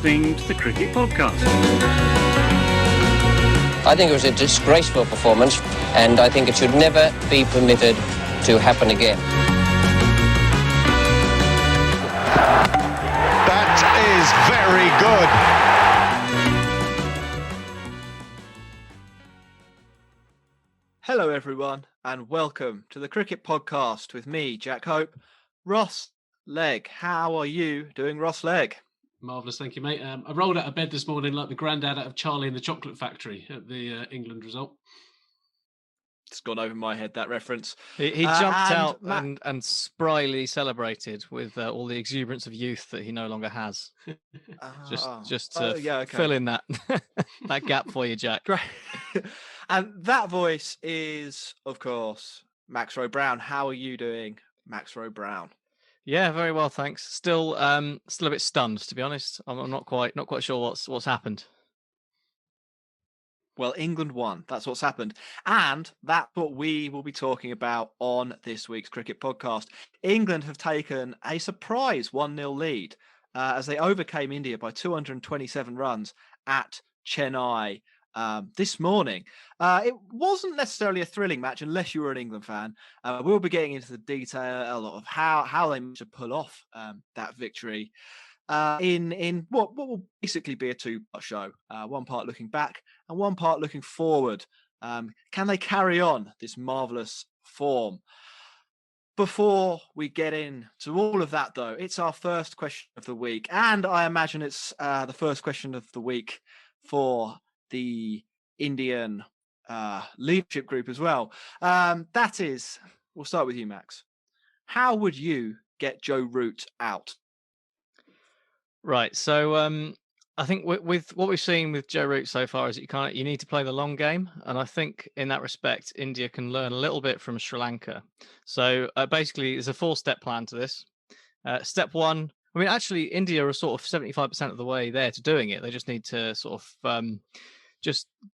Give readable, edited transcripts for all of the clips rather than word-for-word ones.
listening to the Cricket Podcast. I think it was a disgraceful performance, and I think it should never be permitted to happen again. That is very good. Hello everyone and welcome to the Cricket Podcast with me, Jack Hope. Ross Legg, how are you doing, Ross Legg? Marvellous, thank you, mate. I rolled out of bed this morning like the granddad out of Charlie and the Chocolate Factory at the England result. It's gone over my head, that reference. He jumped out and spryly celebrated with all the exuberance of youth that he no longer has. Just to fill in that that gap for you, Jack. Great. And that voice is, of course, Max Rowe Brown. How are you doing, Max Rowe Brown? Yeah, very well, thanks. Still a bit stunned, to be honest. I'm not quite sure what's happened. Well, England won. That's what's happened. And that's what we will be talking about on this week's Cricket Podcast. England have taken a surprise 1-0 lead as they overcame India by 227 runs at Chennai this morning. It wasn't necessarily a thrilling match unless you were an England fan. We'll be getting into the detail a lot of how they managed to pull off that victory in what will basically be a two-part show. One part looking back and one part looking forward. Can they carry on this marvellous form? Before we get into all of that, though, it's our first question of the week. And I imagine it's the first question of the week for the Indian leadership group as well. That is, we'll start with you, Max. How would you get Joe Root out? Right. So I think with what we've seen with Joe Root so far is you need to play the long game. And I think in that respect, India can learn a little bit from Sri Lanka. So basically, there's a 4-step plan to this. Step one, I mean, actually, India are sort of 75% of the way there to doing it. They just need to sort of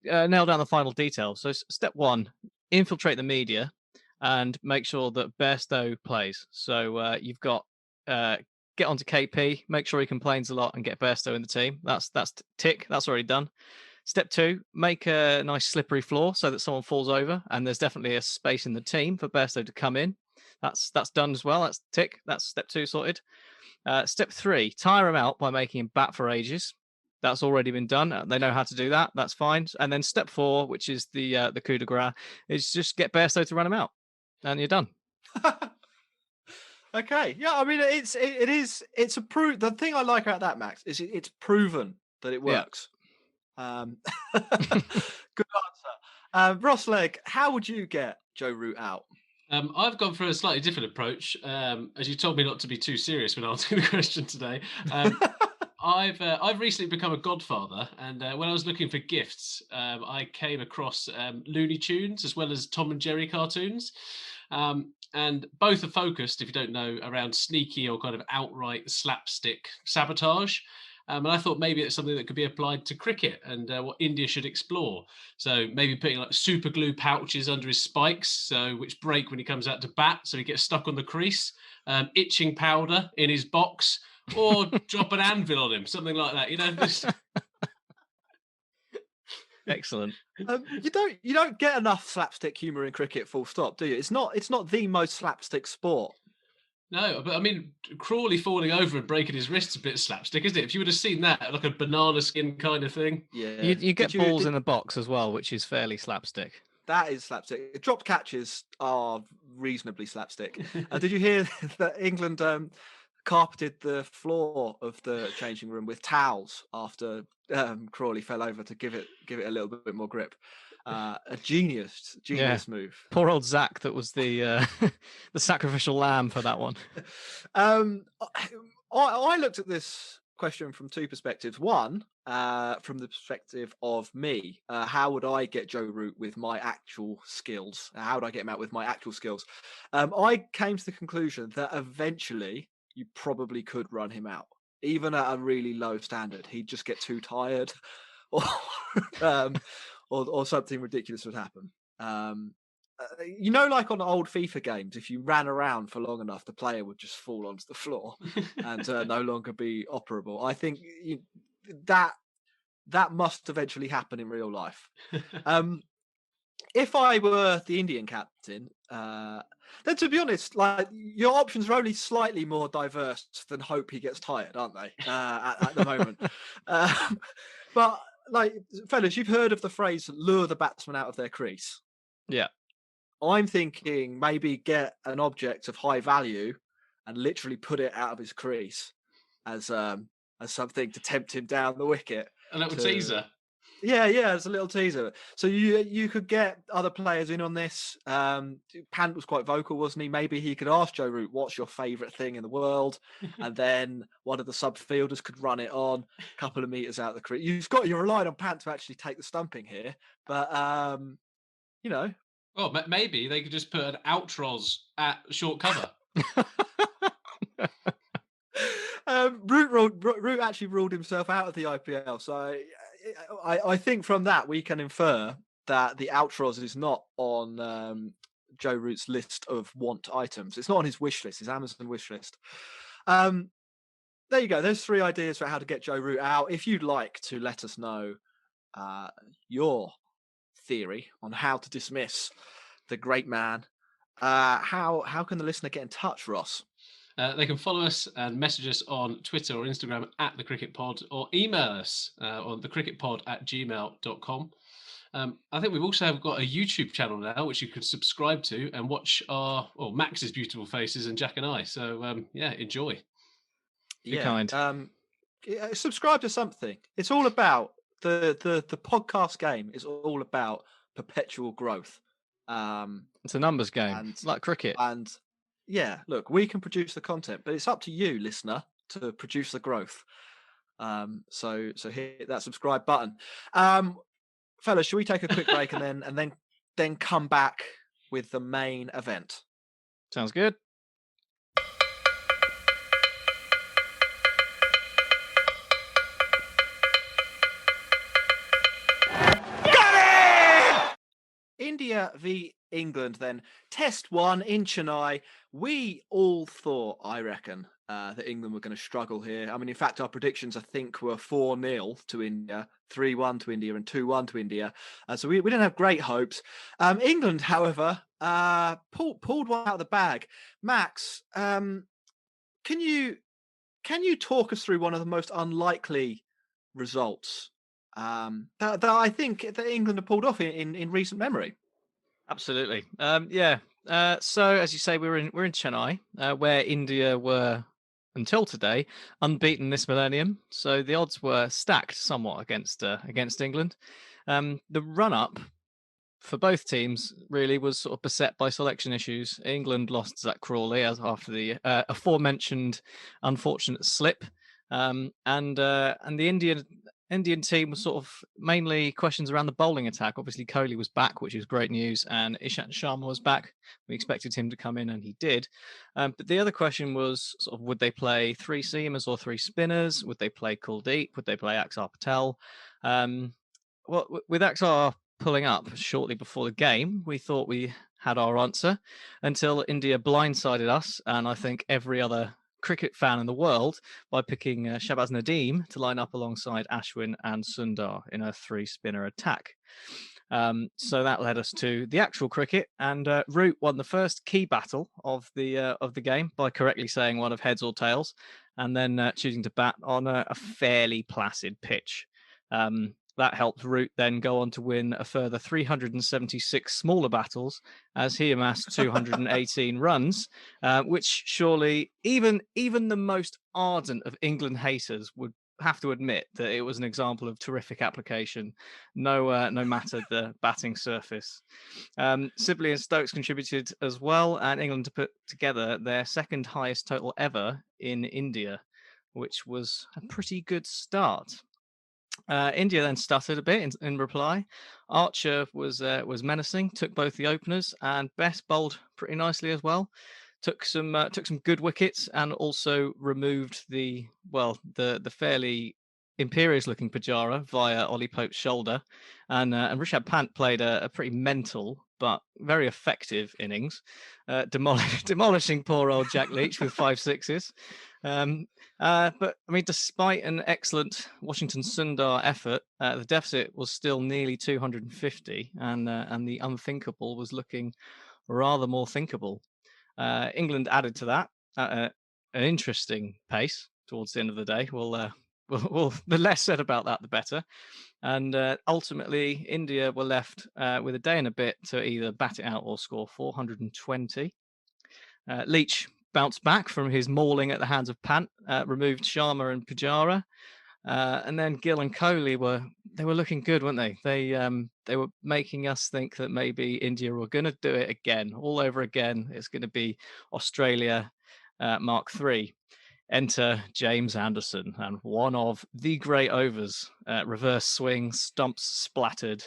nail down the final details. So step one, infiltrate the media and make sure that Bairstow plays. So you've got get onto KP, make sure he complains a lot and get Bairstow in the team. That's tick. That's already done. Step two, make a nice slippery floor so that someone falls over and there's definitely a space in the team for Bairstow to come in. That's done as well. That's tick. That's step two sorted. Step three, tire him out by making him bat for ages. That's already been done. They know how to do that. That's fine. And then step four, which is the coup de grace, is just get Bairstow to run him out, and you're done. Okay, yeah. I mean, it's a proof. The thing I like about that, Max, is it's proven that it works. Yeah. Good answer, Ross Legg. How would you get Joe Root out? I've gone for a slightly different approach. As you told me not to be too serious when answering the question today. I've recently become a godfather, and when I was looking for gifts, I came across Looney Tunes as well as Tom and Jerry cartoons, and both are focused, if you don't know, around sneaky or kind of outright slapstick sabotage. And I thought maybe it's something that could be applied to cricket and what India should explore. So maybe putting like super glue pouches under his spikes, which break when he comes out to bat, so he gets stuck on the crease. Itching powder in his box, or drop an anvil on him, something like that. You know. Excellent. You don't get enough slapstick humour in cricket, full stop, do you? It's not the most slapstick sport. No, but I mean, Crawley falling over and breaking his wrist's a bit slapstick, isn't it? If you would have seen that, like a banana skin kind of thing. Yeah. You get balls in the box as well, which is fairly slapstick. That is slapstick. Dropped catches are reasonably slapstick. Did you hear that England carpeted the floor of the changing room with towels after Crawley fell over to give it a little bit more grip? A genius move. Poor old Zach, that was the the sacrificial lamb for that one. I looked at this question from two perspectives. One, from the perspective of me, how would I get Joe Root with my actual skills? How would I get him out with my actual skills? I came to the conclusion that eventually you probably could run him out, even at a really low standard. He'd just get too tired, or something ridiculous would happen. Like on old FIFA games, if you ran around for long enough, the player would just fall onto the floor and no longer be operable. I think that must eventually happen in real life. If I were the Indian captain, then to be honest, like your options are only slightly more diverse than hope he gets tired, aren't they? At the moment, but like fellas, you've heard of the phrase "lure the batsman out of their crease." Yeah. I'm thinking maybe get an object of high value and literally put it out of his crease as something to tempt him down the wicket. A little teaser. Yeah, it's a little teaser. So you could get other players in on this. Pant was quite vocal, wasn't he? Maybe he could ask Joe Root, "What's your favourite thing in the world?" And then one of the subfielders could run it on a couple of meters out of the crease. You're relying on Pant to actually take the stumping here, but you know. Well, maybe they could just put an Outros at short cover. Root actually ruled himself out of the IPL, so I think from that we can infer that the Outros is not on Joe Root's list of want items. It's not on his wish list, his Amazon wish list. There you go. There's 3 ideas for how to get Joe Root out. If you'd like to let us know your theory on how to dismiss the great man, how can the listener get in touch, Ross? They can follow us and message us on Twitter or Instagram at The Cricket Pod, or email us on thecricketpod@gmail.com. I think we've also got a YouTube channel now, which you could subscribe to and watch Max's beautiful faces and Jack and I. So, enjoy. Be kind. Subscribe to something. It's all about the podcast game is all about perpetual growth. It's a numbers game. It's like cricket. And yeah, look, we can produce the content, but it's up to you, listener, to produce the growth. So hit that subscribe button. Fellas, should we take a quick break and then come back with the main event? Sounds good. India v England then. Test 1 in Chennai. We all thought, I reckon, that England were going to struggle here. I mean, in fact, our predictions, I think, were 4-0 to India, 3-1 to India and 2-1 to India. So we didn't have great hopes. England, however, pulled one out of the bag. Max, can you talk us through one of the most unlikely results that I think that England have pulled off in recent memory? Absolutely. So as you say, we're in Chennai, where India were until today unbeaten this millennium. So the odds were stacked somewhat against England. The run up for both teams really was sort of beset by selection issues. England lost Zach Crawley after the aforementioned unfortunate slip, and the Indian team was sort of mainly questions around the bowling attack. Obviously, Kohli was back, which is great news, and Ishant Sharma was back. We expected him to come in, and he did. But the other question was sort of, would they play 3 seamers or 3 spinners? Would they play Kuldeep? Would they play Axar Patel? With Axar pulling up shortly before the game, we thought we had our answer until India blindsided us, and I think every other cricket fan in the world, by picking Shahbaz Nadeem to line up alongside Ashwin and Sundar in a 3-spinner attack. So that led us to the actual cricket, and Root won the first key battle of the game by correctly saying one of heads or tails, and then choosing to bat on a fairly placid pitch. That helped Root then go on to win a further 376 smaller battles as he amassed 218 runs, which surely even the most ardent of England haters would have to admit that it was an example of terrific application, no matter the batting surface. Sibley and Stokes contributed as well, and England put together their second highest total ever in India, which was a pretty good start. India then stuttered a bit in reply. Archer was menacing, took both the openers, and Best bowled pretty nicely as well. Took some good wickets, and also removed the fairly imperious looking Pujara via Ollie Pope's shoulder, and Rishabh Pant played a pretty mental but very effective innings, demolishing poor old Jack Leach with 5 sixes. But I mean, despite an excellent Washington Sundar effort, the deficit was still nearly 250, and the unthinkable was looking rather more thinkable. England added to that at an interesting pace towards the end of the day. The less said about that, the better. And ultimately, India were left with a day and a bit to either bat it out or score 420. Leach bounced back from his mauling at the hands of Pant, removed Sharma and Pujara, and then Gill and Kohli were looking good, weren't they? They were making us think that maybe India were going to do it again, all over again. It's going to be Australia Mark III. Enter James Anderson, and one of the great overs, reverse swing, stumps splattered,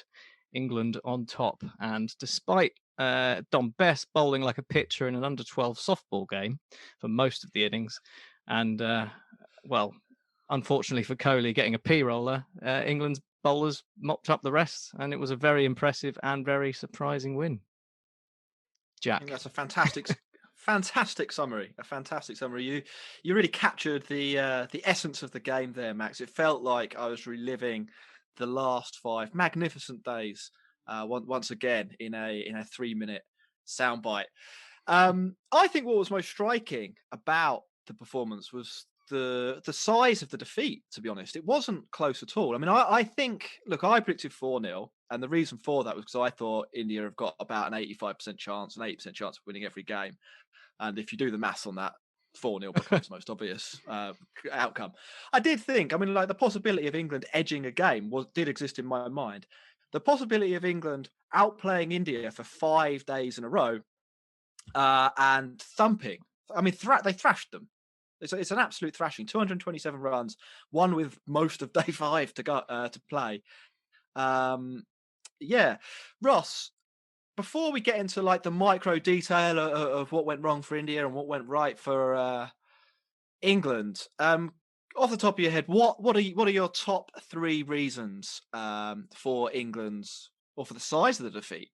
England on top. And despite Dom Bess bowling like a pitcher in an under-12 softball game for most of the innings, and unfortunately for Kohli getting a P-roller, England's bowlers mopped up the rest, and it was a very impressive and very surprising win. Jack. I think that's a fantastic summary. A fantastic summary. You really captured the essence of the game there, Max. It felt like I was reliving the last 5 magnificent days once again in a 3-minute soundbite. I think what was most striking about the performance was the size of the defeat. To be honest, it wasn't close at all. I mean, I think, look, I predicted 4-0, and the reason for that was because I thought India have got about an 85% chance, an 80% chance of winning every game. And if you do the maths on that, 4-0 becomes the most obvious outcome. I did think, I mean, like the possibility of England edging a game did exist in my mind. The possibility of England outplaying India for 5 days in a row and thumping. I mean, they thrashed them. It's an absolute thrashing. 227 runs, one with most of day 5 to go to play. Yeah, Ross. Before we get into like the micro detail of what went wrong for India and what went right for England, off the top of your head, what are your top 3 reasons for England's, or for the size of the defeat?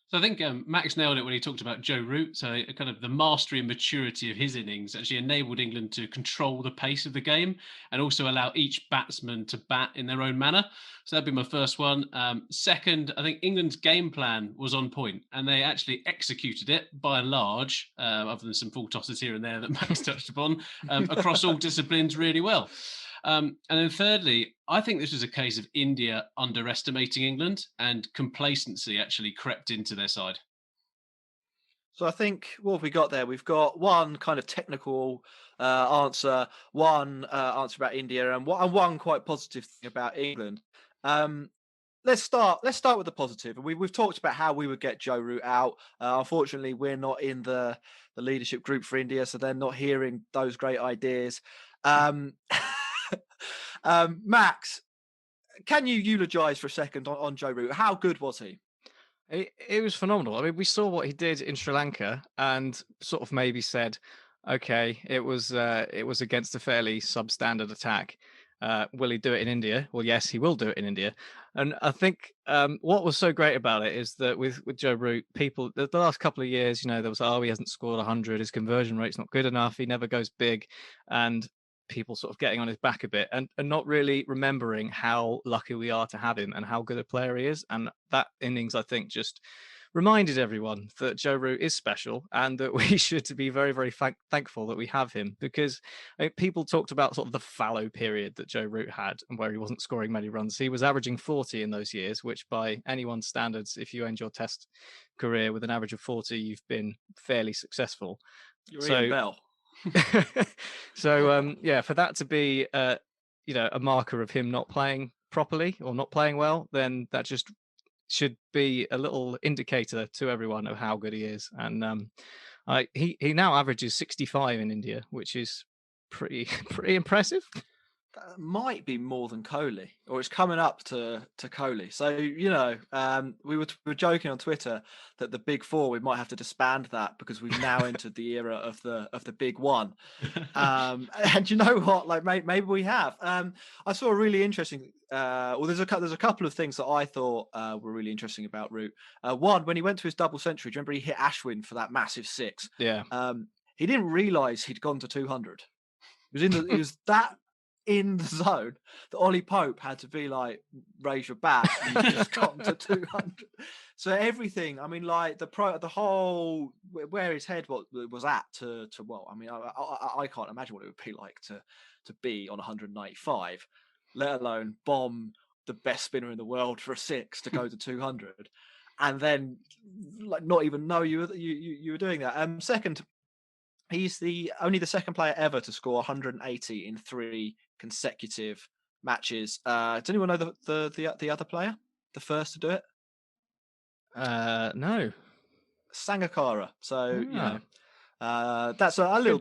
So I think Max nailed it when he talked about Joe Root. So kind of the mastery and maturity of his innings actually enabled England to control the pace of the game and also allow each batsman to bat in their own manner. So that'd be my first one. Second, I think England's game plan was on point and they actually executed it by and large, other than some full tosses here and there that Max touched upon, across all disciplines really well. And then thirdly, I think this was a case of India underestimating England and complacency actually crept into their side. So I think what have we got there? We've got one kind of technical answer, one answer about India, and one quite positive thing about England. Let's start with the positive. We've talked about how we would get Joe Root out. Unfortunately, we're not in the leadership group for India, so they're not hearing those great ideas. Max, can you eulogise for a second on Joe Root? How good was he? It was phenomenal. I mean, we saw what he did in Sri Lanka and sort of maybe said, okay, it was against a fairly substandard attack. Will he do it in India? Well, yes, he will do it in India. And I think what was so great about it is that with Joe Root, people, the last couple of years, there was, he hasn't scored 100, his conversion rate's not good enough, he never goes big. And people sort of getting on his back a bit and not really remembering how lucky we are to have him and how good a player he is. And that innings, I think, just reminded everyone that Joe Root is special and that we should be very, very thankful that we have him, because people talked about sort of the fallow period that Joe Root had and where he wasn't scoring many runs. He was averaging 40 in those years, which by anyone's standards, if you end your test career with an average of 40, you've been fairly successful. You're Ian Bell. So for that to be a marker of him not playing properly or not playing well, then that just should be a little indicator to everyone of how good he is. And he now averages 65 in India, which is pretty impressive. That might be more than Kohli, or it's coming up to Kohli. So we were joking on Twitter that the Big Four, we might have to disband that because we've now entered the era of the Big One. And you know what? Like maybe we have. I saw a really interesting. There's a couple of things that I thought were really interesting about Root. One, when he went to his double century, do you remember he hit Ashwin for that massive 6? Yeah. He didn't realise he'd gone to 200. He was that in the zone that Ollie Pope had to be like, raise your bat, you've just gotten to 200. So everything, I mean, like the whole where his head was at to well, I mean, I can't imagine what it would be like to be on 195, let alone bomb the best spinner in the world for a 6 to go to 200, and then like not even know you were doing that. Second, he's only the second player ever to score 180 in 3 consecutive matches. Does anyone know the other player, the first to do it? No. Sangakkara. So that's a little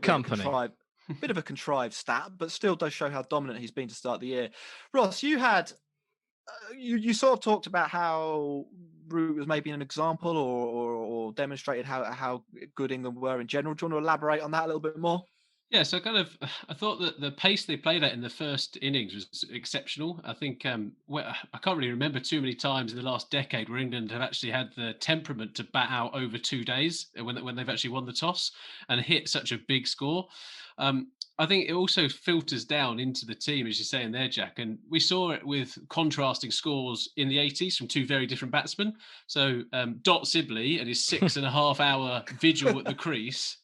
bit of a contrived stat, but still does show how dominant he's been to start the year. Ross, you had you sort of talked about how Root was maybe an example or demonstrated how good England were in general. Do you want to elaborate on that a little bit more? Yeah, so I thought that the pace they played at in the first innings was exceptional. I think I can't really remember too many times in the last decade where England have actually had the temperament to bat out over 2 days when they've actually won the toss and hit such a big score. I think it also filters down into the team, as you say in there, Jack. And we saw it with contrasting scores in the 80s from 2 very different batsmen. So Dot Sibley and his 6.5-hour vigil at the crease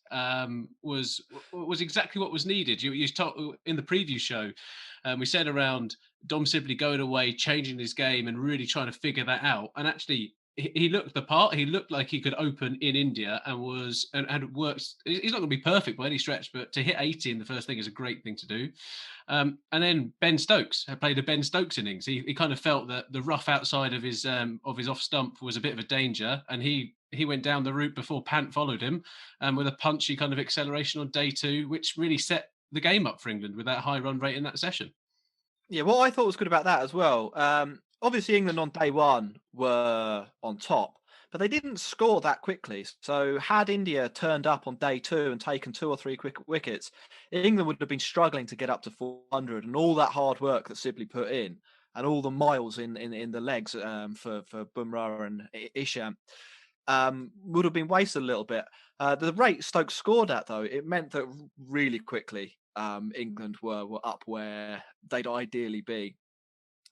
was exactly what was needed. You talked in the preview show, we said around Dom Sibley going away, changing his game and really trying to figure that out. And actually, he looked the part. He looked like he could open in India and worked. He's not going to be perfect by any stretch, but to hit 80 in the first thing is a great thing to do. And then Ben Stokes had played a Ben Stokes innings. He kind of felt that the rough outside of his off stump was a bit of a danger, and he went down the route before Pant followed him with a punchy kind of acceleration on day 2, which really set the game up for England with that high run rate in that session. Yeah, what I thought was good about that as well. Obviously, England on day 1 were on top, but they didn't score that quickly. So had India turned up on day 2 and taken 2 or 3 quick wickets, England would have been struggling to get up to 400, and all that hard work that Sibley put in and all the miles in the legs for Bumrah and Isham would have been wasted a little bit. The rate Stokes scored at, though, it meant that really quickly England were up where they'd ideally be.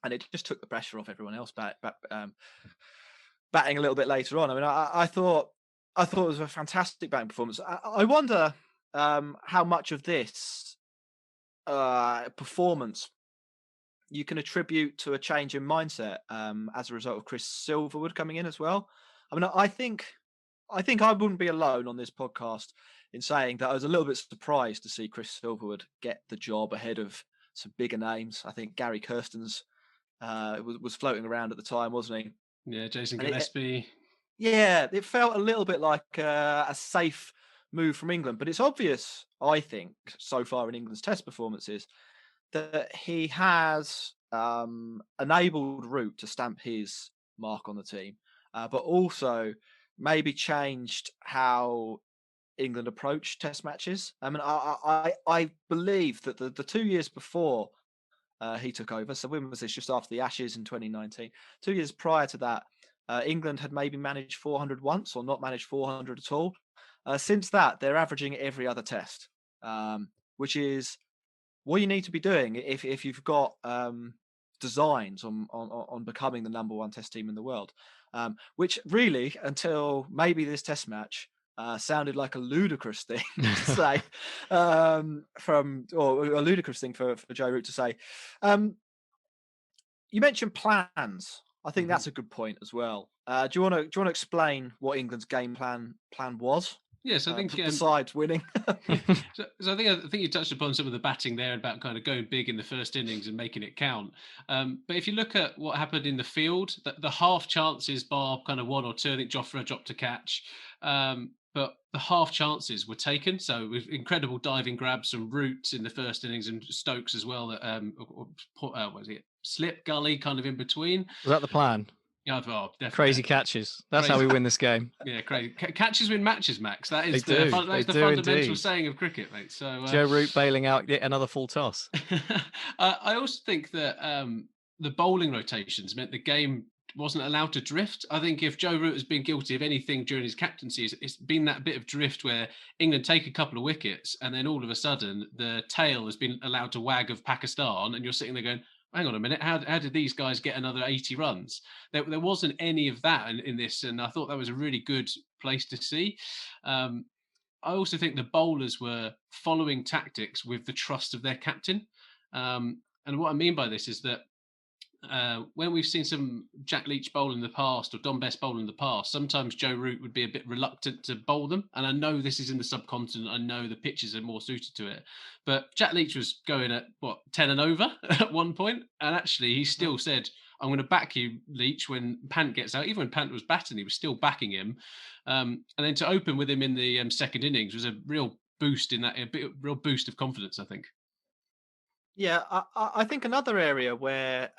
And it just took the pressure off everyone else batting a little bit later on. I mean, I thought it was a fantastic batting performance. I wonder how much of this performance you can attribute to a change in mindset as a result of Chris Silverwood coming in as well. I mean, I think I wouldn't be alone on this podcast in saying that I was a little bit surprised to see Chris Silverwood get the job ahead of some bigger names. I think Gary Kirsten's was floating around at the time, wasn't he? Yeah, Jason Gillespie. It felt a little bit like a safe move from England, but it's obvious, I think, so far in England's Test performances, that he has enabled Root to stamp his mark on the team, but also maybe changed how England approach Test matches. I mean, I believe that the 2 years before he took over, so when was this? Just after the Ashes in 2019. 2 years prior to that, England had maybe managed 400 once or not managed 400 at all. Since that, they're averaging every other Test, which is what you need to be doing if you've got designs on becoming the number 1 Test team in the world. Which really, until maybe this Test match, sounded like a ludicrous thing to say, or a ludicrous thing for Joe Root to say. You mentioned plans. I think that's a good point as well. Do you want to explain what England's game plan was? Yes, I think besides winning. so I think you touched upon some of the batting there about kind of going big in the first innings and making it count. But if you look at what happened in the field, the half chances bar kind of 1 or 2, I think Jofra dropped a catch. But the half chances were taken. So with incredible diving grabs from Root in the first innings and Stokes as well. Was it slip gully kind of in between? Was that the plan? Yeah, definitely. Crazy catches. That's how we win this game. Yeah, crazy. Catches win matches, Max. That is the fundamental indeed. saying of cricket, mate. So Joe Root bailing out yet another full toss. I also think that the bowling rotations meant the game wasn't allowed to drift. I think if Joe Root has been guilty of anything during his captaincy, it's been that bit of drift where England take a couple of wickets and then all of a sudden the tail has been allowed to wag of Pakistan, and you're sitting there going, hang on a minute, how did these guys get another 80 runs? There wasn't any of that in this, and I thought that was a really good place to see. I also think the bowlers were following tactics with the trust of their captain. And what I mean by this is that when we've seen some Jack Leach bowl in the past or Don Best bowl in the past, sometimes Joe Root would be a bit reluctant to bowl them. And I know this is in the subcontinent. I know the pitches are more suited to it. But Jack Leach was going at, 10 and over at one point. And actually, he still said, I'm going to back you, Leach, when Pant gets out. Even when Pant was batting, he was still backing him. And then to open with him in the second innings was a real boost real boost of confidence, I think. Yeah, I think another area where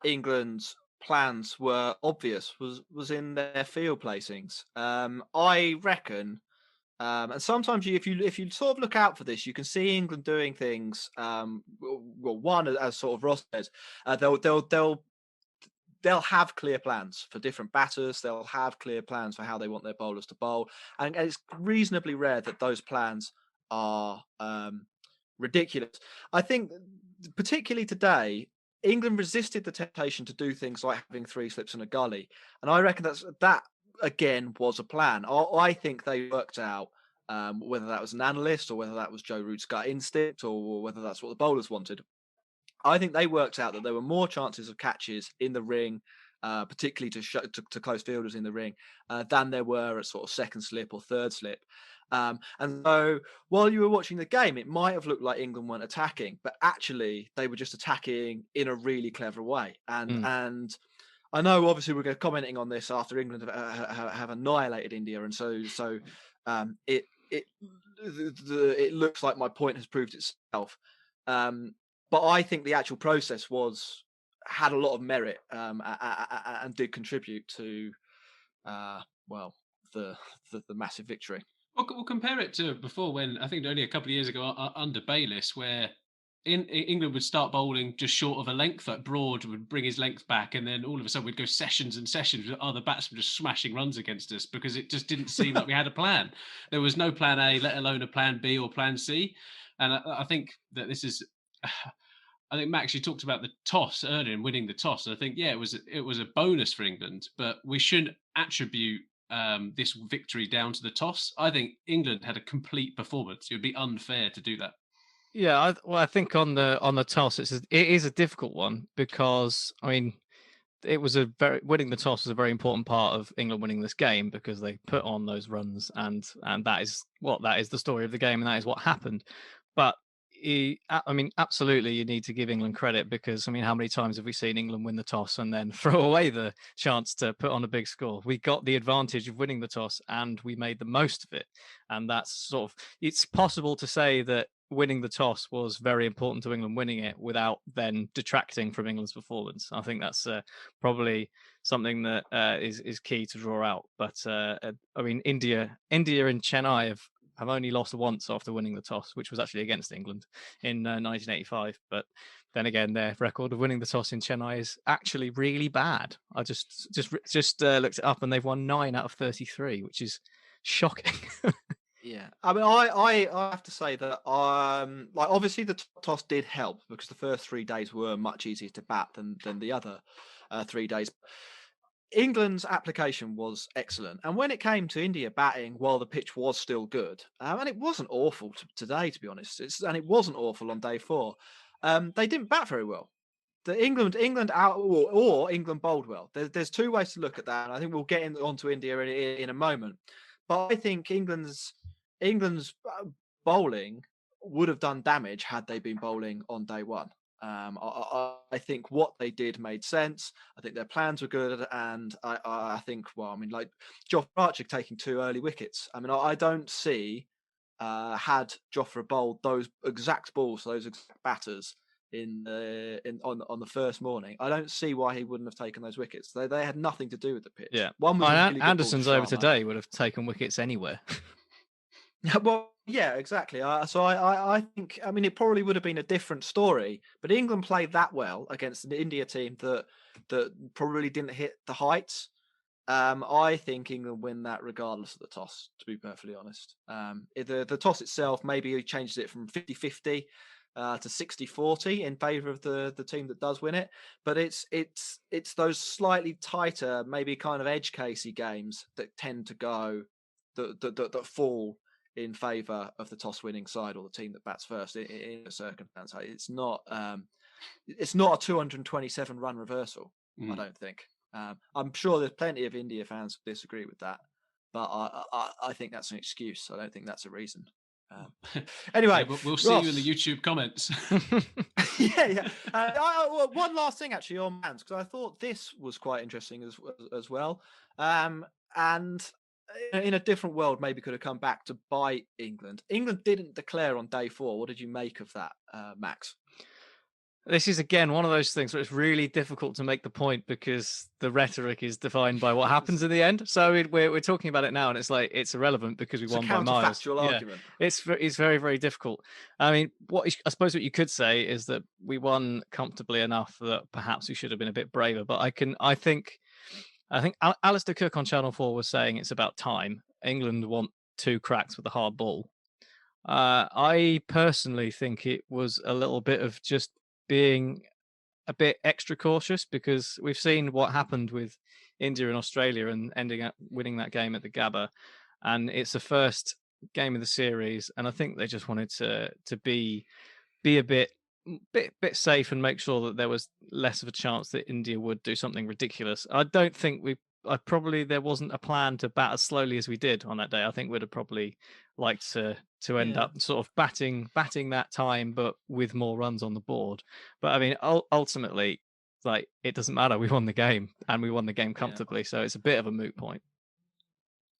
England's plans were obvious was in their field placings. I reckon, and sometimes if you sort of look out for this, you can see England doing things. One, as sort of Ross says, they'll have clear plans for different batters. They'll have clear plans for how they want their bowlers to bowl, and it's reasonably rare that those plans are ridiculous. I think, particularly today, England resisted the temptation to do things like having 3 slips and a gully, and I reckon that again was a plan. I think they worked out, whether that was an analyst or whether that was Joe Root's gut instinct or whether that's what the bowlers wanted. I think they worked out that there were more chances of catches in the ring, particularly to close fielders in the ring, than there were at sort of second slip or third slip. And so while you were watching the game, it might have looked like England weren't attacking, but actually they were just attacking in a really clever way. And I know obviously we're going to commenting on this after England have annihilated India, and so it looks like my point has proved itself. But I think the actual process had a lot of merit, and did contribute to the massive victory. We'll compare it to before, when I think only a couple of years ago under Bayliss, where England would start bowling just short of a length, like Broad would bring his length back, and then all of a sudden we'd go sessions and sessions with other batsmen just smashing runs against us because it just didn't seem like we had a plan. There was no plan A, let alone a plan B or plan C. And I think that this is... I think Max, you talked about the toss earlier and winning the toss. And I think, it was a bonus for England, but we shouldn't attribute this victory down to the toss. I think England had a complete performance. It would be unfair to do that. Yeah, I think on the toss, it is a difficult one because winning the toss was a very important part of England winning this game because they put on those runs, and that is the story of the game, and that is what happened. But absolutely, you need to give England credit because, how many times have we seen England win the toss and then throw away the chance to put on a big score? We got the advantage of winning the toss and we made the most of it. And that's it's possible to say that winning the toss was very important to England winning it without then detracting from England's performance. I think that's probably something that is key to draw out. But India in Chennai have only lost once after winning the toss, which was actually against England in 1985. But then again, their record of winning the toss in Chennai is actually really bad. I just looked it up, and they've won 9 out of 33, which is shocking. Yeah, I have to say that obviously the toss did help because the first 3 days were much easier to bat than the other 3 days. England's application was excellent, and when it came to India batting while the pitch was still good, and it wasn't awful today, to be honest, and it wasn't awful on day 4, they didn't bat very well. England out or England bowled well. There's 2 ways to look at that, and I think we'll get onto India in a moment. But I think England's bowling would have done damage had they been bowling on day 1. I think what they did made sense. I think their plans were good, and I think, Jofra Archer taking 2 early wickets. I don't see, had Jofra bowled those exact balls, those exact batters on the first morning, I don't see why he wouldn't have taken those wickets. They had nothing to do with the pitch. Yeah, one was Anderson's over today would have taken wickets anywhere. Well, yeah, exactly. So I think, it probably would have been a different story, but England played that well against an India team that that probably didn't hit the heights. I think England win that regardless of the toss, to be perfectly honest. The toss itself, maybe he changes it from 50-50 to 60-40 in favour of the team that does win it. But it's those slightly tighter, maybe kind of edge casey games that tend to go that fall in favour of the toss winning side or the team that bats first in a circumstance. It's not a 227 run reversal. I don't think. I'm sure there's plenty of India fans who disagree with that, but I think that's an excuse. I don't think that's a reason. Anyway, yeah, we'll see you in the YouTube comments. yeah. One last thing actually on Mans, because I thought this was quite interesting as well. And in a different world, maybe could have come back to bite England. England didn't declare on day 4. What did you make of that, Max? This is, again, one of those things where it's really difficult to make the point because the rhetoric is defined by what happens in the end. So we're talking about it now, and it's like it's irrelevant because we won by miles. Counterfactual argument. It's very, very difficult. I mean, I suppose what you could say is that we won comfortably enough that perhaps we should have been a bit braver. But I think Alistair Cook on Channel 4 was saying it's about time. England want 2 cracks with a hard ball. I personally think it was a little bit of just being a bit extra cautious, because we've seen what happened with India and Australia and ending up winning that game at the Gabba, and it's the first game of the series, and I think they just wanted to be a bit safe and make sure that there was less of a chance that India would do something ridiculous. I don't think there wasn't a plan to bat as slowly as we did on that day. I think we'd have probably liked to end up sort of batting that time, but with more runs on the board. But I mean, ultimately, like, it doesn't matter. We won the game, and we won the game comfortably. So it's a bit of a moot point.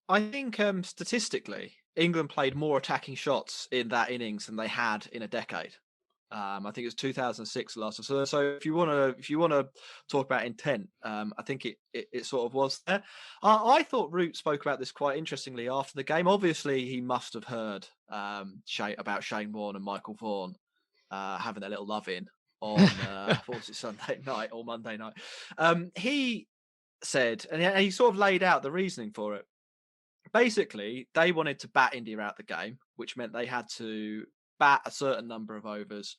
I think statistically, England played more attacking shots in that innings than they had in a decade. I think it was 2006 last. So if you want to talk about intent, I think it sort of was there. I thought Root spoke about this quite interestingly after the game. Obviously, he must have heard about Shane Warne and Michael Vaughan having their little love-in on what was it, Sunday night or Monday night. He said, and he sort of laid out the reasoning for it. Basically, they wanted to bat India out the game, which meant they had to bat a certain number of overs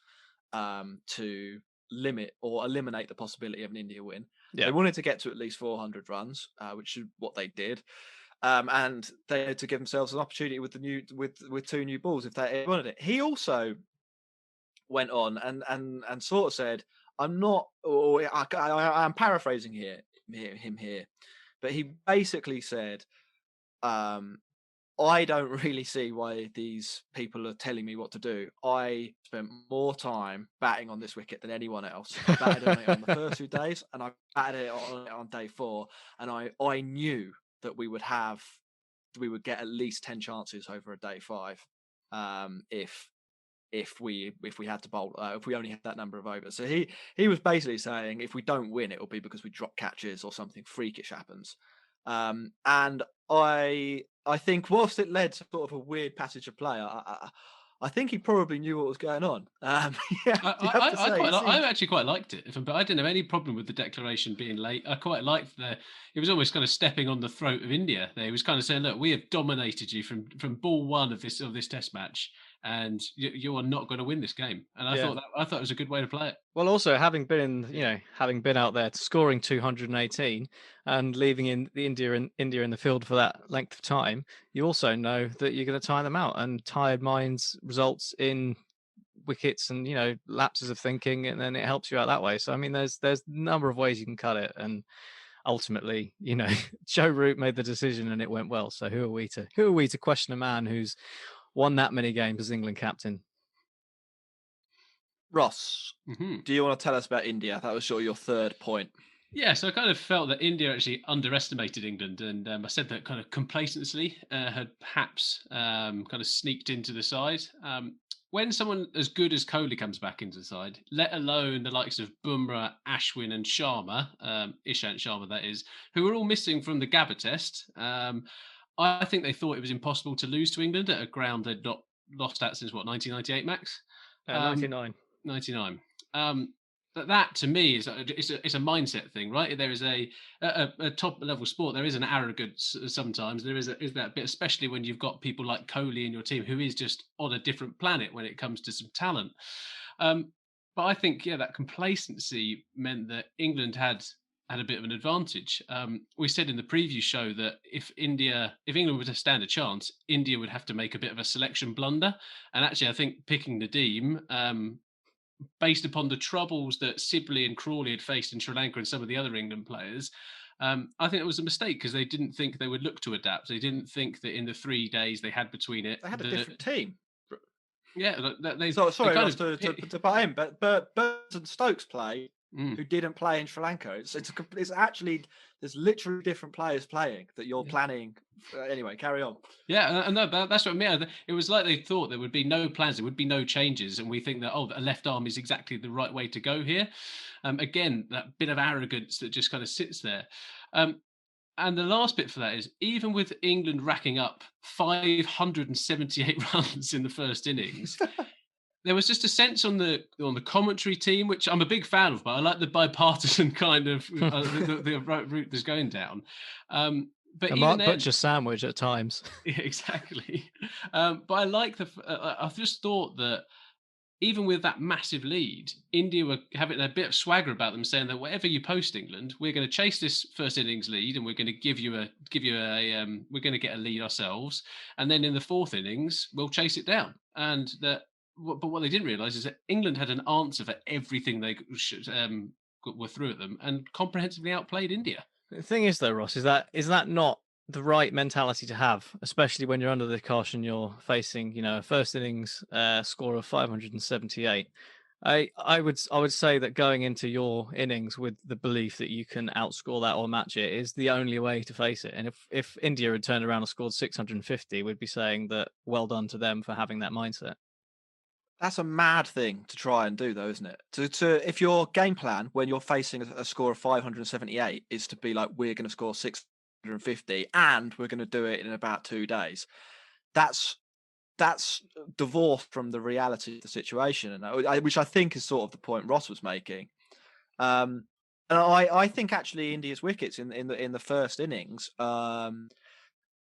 to limit or eliminate the possibility of an India win. Yeah. They wanted to get to at least 400 runs, which is what they did, and they had to give themselves an opportunity with with 2 new balls if they wanted it. He also went on and sort of said, "I'm not," or I'm paraphrasing him here, but he basically said, I don't really see why these people are telling me what to do. I spent more time batting on this wicket than anyone else. I batted on it on the first 2 days, and I batted it on day 4. And I knew that we would get at least 10 chances over a day 5 if we had to bowl, if we only had that number of overs. So he was basically saying, if we don't win, it will be because we drop catches or something freakish happens. And I think whilst it led to sort of a weird passage of play, I think he probably knew what was going on. I actually quite liked it, but I didn't have any problem with the declaration being late. I quite liked it was almost kind of stepping on the throat of India. He was kind of saying, "Look, we have dominated you from ball 1 of this Test match, and you are not going to win this game." And I thought it was a good way to play it. Well, also having been out there scoring 218 and leaving India in the field for that length of time, you also know that you're going to tire them out, and tired minds results in wickets and lapses of thinking, and then it helps you out that way. So I mean, there's a number of ways you can cut it, and ultimately, Joe Root made the decision and it went well. So who are we to question a man who's won that many games as England captain? Ross, do you want to tell us about India? That was sort of your third point. Yeah, so I kind of felt that India actually underestimated England, and I said that kind of complacently had perhaps kind of sneaked into the side. When someone as good as Kohli comes back into the side, let alone the likes of Bumrah, Ashwin and Sharma, Ishant Sharma that is, who were all missing from the Gabba test, I think they thought it was impossible to lose to England at a ground they'd not lost at since, 1998, Max? 99. 99. that to me is it's a mindset thing, right? There is a top level sport. There is an arrogance sometimes. Is that bit, especially when you've got people like Kohli in your team, who is just on a different planet when it comes to some talent. But I think that complacency meant that England had a bit of an advantage. We said in the preview show that if England were to stand a chance, India would have to make a bit of a selection blunder. And actually, I think picking Nadeem, based upon the troubles that Sibley and Crawley had faced in Sri Lanka and some of the other England players, I think it was a mistake because they didn't think they would look to adapt. They didn't think that in the 3 days they had between it, They had a different team. Yeah, Sorry, kind Ross, to butt in, but Burns and Stokes played who didn't play in Sri Lanka. It's actually there's literally different players playing that you're planning. Anyway, carry on. Yeah, and that's what I mean. It was like they thought there would be no plans, there would be no changes, and we think that a left arm is exactly the right way to go here. Again, that bit of arrogance that just kind of sits there. And the last bit for that is even with England racking up 578 runs in the first innings, there was just a sense on the commentary team, which I'm a big fan of, but I like the bipartisan kind of the route that's going down. But a even Mark then, Butcher sandwich at times. yeah, exactly. But I like I've just thought that even with that massive lead, India were having a bit of swagger about them, saying that whatever you post, England, we're going to chase this first innings lead, and we're going to give you a we're going to get a lead ourselves, and then in the fourth innings we'll chase it down. And that, but what they didn't realise is that England had an answer for everything they were threw at them, and comprehensively outplayed India. The thing is, though, Ross, is that not the right mentality to have, especially when you're under the caution, you're facing, a first innings score of 578. I would say that going into your innings with the belief that you can outscore that or match it is the only way to face it. And if India had turned around and scored 650, we'd be saying that well done to them for having that mindset. That's a mad thing to try and do, though, isn't it? To if your game plan when you're facing a score of 578 is to be like, we're going to score 650 and we're going to do it in about 2 days, that's divorced from the reality of the situation, and which I think is sort of the point Ross was making. And I think actually India's wickets in the first innings.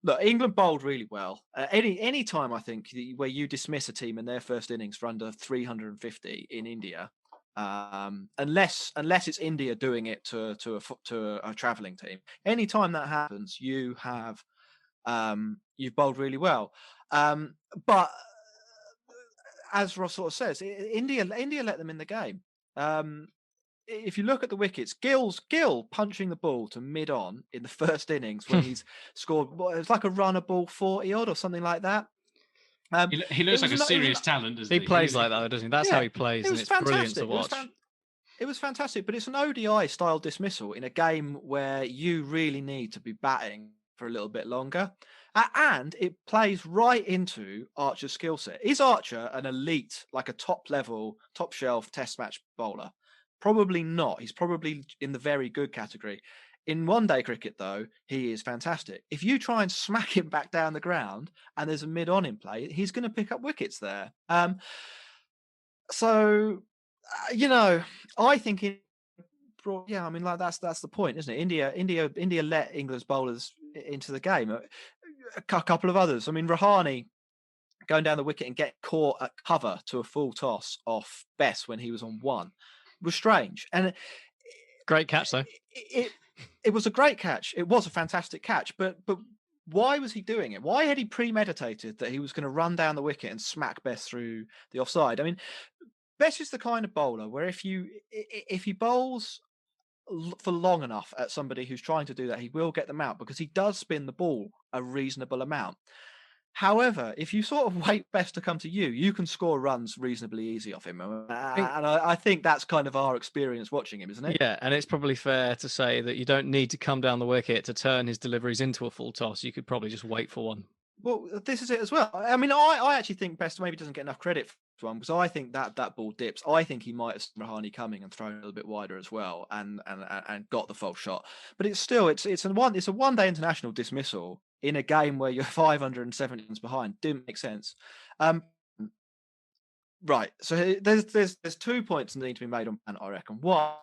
Look, England bowled really well. Any time I think where you dismiss a team in their first innings for under 350 in India, unless it's India doing it to a travelling team. Any time that happens, you've bowled really well. But as Ross sort of says, India let them in the game. If you look at the wickets, Gill punching the ball to mid-on in the first innings when he's scored, it was like a runner ball 40 odd or something like that. He looks like a serious talent, doesn't he? He plays like that, doesn't he? That's how he plays, and it's brilliant to watch. It was fantastic, but it's an ODI style dismissal in a game where you really need to be batting for a little bit longer. And it plays right into Archer's skill set. Is Archer an elite, like a top level, top shelf test match bowler? Probably not. He's probably in the very good category. In one-day cricket, though, he is fantastic. If you try and smack him back down the ground and there's a mid-on in play, he's going to pick up wickets there. I think that's the point, isn't it? India let England's bowlers into the game. A couple of others. I mean, Rahane going down the wicket and get caught at cover to a full toss off Bess when he was on one was strange. And great catch, though. It was a great catch. It was a fantastic catch. But why was he doing it? Why had he premeditated that he was going to run down the wicket and smack Bess through the offside? I mean, Bess is the kind of bowler where if he bowls for long enough at somebody who's trying to do that, he will get them out because he does spin the ball a reasonable amount. However, if you sort of wait Bess to come to you, you can score runs reasonably easy off him. And I think that's kind of our experience watching him, isn't it? Yeah, and it's probably fair to say that you don't need to come down the wicket to turn his deliveries into a full toss. You could probably just wait for one. Well, this is it as well. I mean, I actually think Bess maybe doesn't get enough credit for one because I think that ball dips. I think he might have seen Rahane coming and thrown a little bit wider as well, and got the false shot. But it's still it's a one-day international dismissal in a game where you're 570 runs behind. Didn't make sense. Right. So there's 2 points that need to be made on Pant, I reckon. One,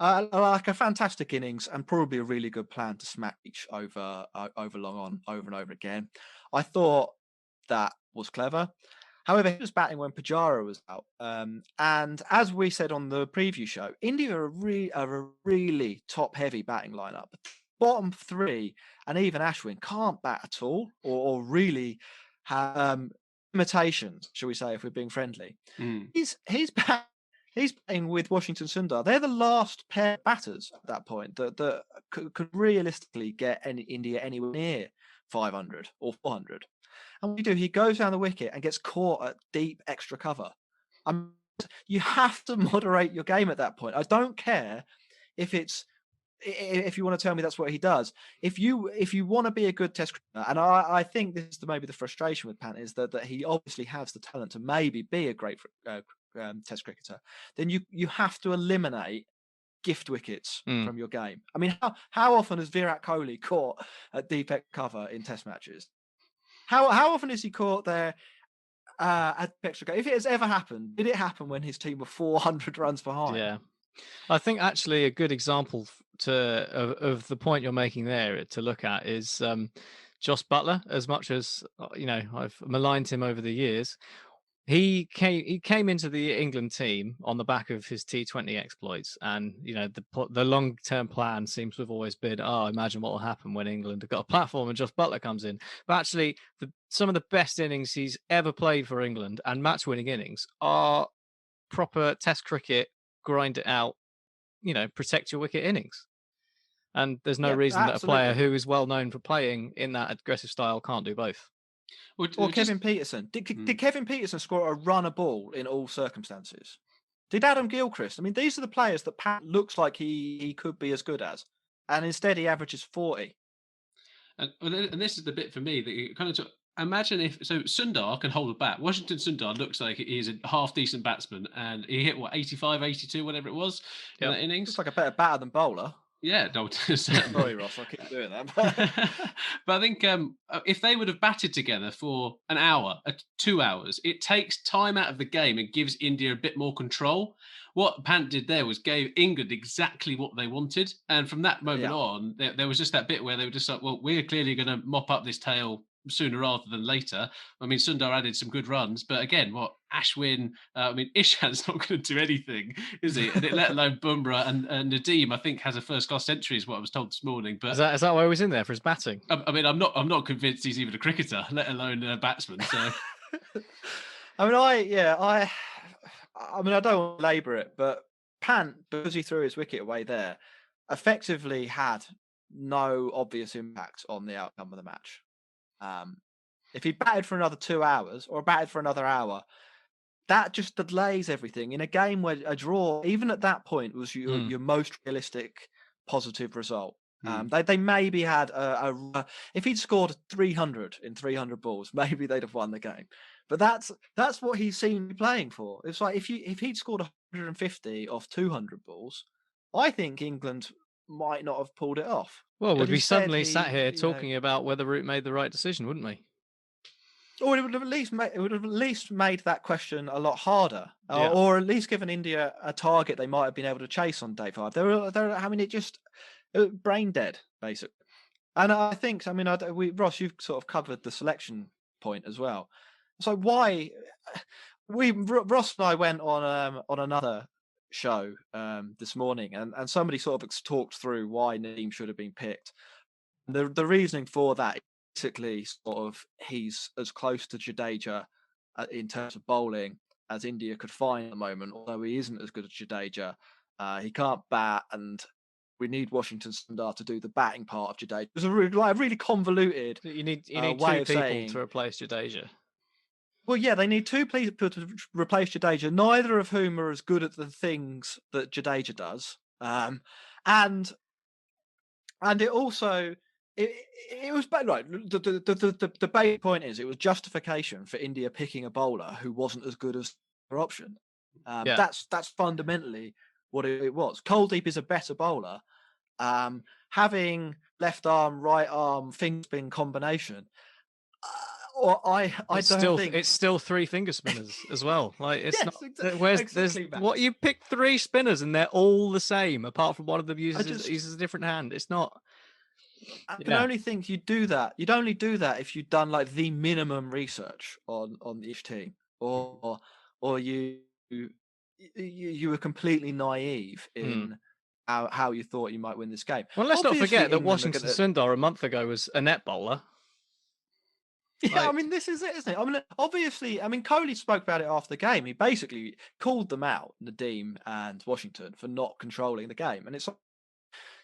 like a fantastic innings and probably a really good plan to smack each over long on over and over again. I thought that was clever. However, he was batting when Pujara was out. And as we said on the preview show, India are a really top-heavy batting lineup. Bottom three and even Ashwin can't bat at all or really have limitations, shall we say, if we're being friendly. Mm. He's batting with Washington Sundar. They're the last pair of batters at that point that could realistically get India anywhere near 500 or 400. And what do? He goes down the wicket and gets caught at deep extra cover. You have to moderate your game at that point. I don't care if you want to tell me that's what he does. If you want to be a good test cricketer, and I think this is maybe the frustration with Pant is that he obviously has the talent to maybe be a great test cricketer, then you have to eliminate gift wickets from your game. I mean, how often has Virat Kohli caught at deep cover in test matches? How often is he caught there at extra? If it has ever happened, did it happen when his team were 400 runs behind? Yeah, I think actually a good example of the point you're making there to look at is Joss Butler. As much as I've maligned him over the years, he came into the England team on the back of his T20 exploits, and the long-term plan seems to have always been, imagine what will happen when England have got a platform and Joss Butler comes in. But actually, some of the best innings he's ever played for England and match-winning innings are proper Test cricket, grind it out, protect your wicket innings. And there's no reason that a player who is well known for playing in that aggressive style can't do both. Or Kevin Peterson. Did Kevin Peterson score a runner ball in all circumstances? Did Adam Gilchrist? I mean, these are the players that Pat looks like he could be as good as. And instead he averages 40. And this is the bit for me that you kind of imagine if Sundar can hold a bat. Washington Sundar looks like he's a half decent batsman, and he hit 85, 82, whatever it was in that innings. Looks like a better batter than bowler. Yeah, no, sorry, Ross, I keep doing that. But I think if they would have batted together for an hour, 2 hours, it takes time out of the game and gives India a bit more control. What Pant did there was gave England exactly what they wanted, and from that moment on, there was just that bit where they were just like, "Well, we're clearly going to mop up this tail sooner rather than later." I mean, Sundar added some good runs, but again, Ashwin, Ishan's not going to do anything, is he? And let alone Bumrah and Nadeem, I think, has a first-class century, is what I was told this morning. But is that why he was in there for his batting? I mean, I'm not convinced he's even a cricketer, let alone a batsman. So, I mean, I don't want to labour it, but Pant, because he threw his wicket away there, effectively had no obvious impact on the outcome of the match. If he batted for another 2 hours or batted for another hour, that just delays everything in a game where a draw, even at that point, was your most realistic positive result. They maybe had if he'd scored 300 in 300 balls, maybe they'd have won the game. But that's what he's seen playing for. It's like if he'd scored 150 off 200 balls, I think England might not have pulled it off. Well, would we suddenly sat here talking about whether Root made the right decision, wouldn't we? Or it would have at least made that question a lot harder, or at least given India a target they might have been able to chase on day 5. It was brain dead basically. And I think, Ross, you've sort of covered the selection point as well. So why Ross and I went on another show this morning, and somebody sort of talked through why Nadeem should have been picked. The reasoning for that, basically, sort of, he's as close to Jadeja in terms of bowling as India could find at the moment, although he isn't as good as Jadeja. He can't bat, and we need Washington Sundar to do the batting part of Jadeja. It's a really convoluted. You need way two of people saying, to replace Jadeja. Well, yeah, they need two people to replace Jadeja, neither of whom are as good at the things that Jadeja does. And it also it was bad, right? The basic point is it was justification for India picking a bowler who wasn't as good as their option. That's fundamentally what it was. Kuldeep is a better bowler. Having left arm, right arm, finger spin combination. Or I It's don't still think it's still three finger spinners as well. Like it's yes, not. Where's exactly, there's Matt. what you pick three spinners and they're all the same, apart from one of them uses just- uses a different hand. It's not. I can Yeah. only think you'd do that. You'd only do that if you'd done like the minimum research on each team, or you were completely naive in how you thought you might win this game. Well, let's not Obviously, forget that England are Washington gonna- Sundar a month ago was a net bowler. Yeah, I Like- mean, this is it, isn't it? I mean, obviously, I mean, Kohli spoke about it after the game. He basically called them out, Nadeem and Washington, for not controlling the game. And it's like,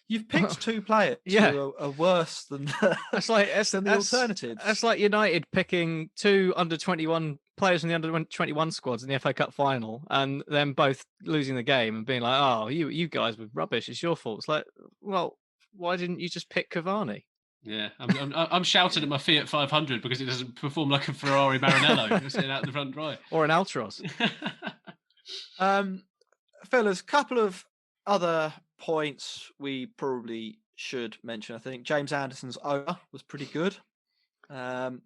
you've picked two players Yeah. who are worse than That's like than the alternatives. That's like United picking two under-21 players in the under-21 squads in the FA Cup final, and then both losing the game and being like, "Oh, you guys were rubbish. It's your fault." It's like, well, why didn't you just pick Cavani? Yeah, I'm shouting at my Fiat 500 because it doesn't perform like a Ferrari Maranello sitting out the front right. Or an Altros? Fellas, couple of other points we probably should mention. I think James Anderson's over was pretty good. So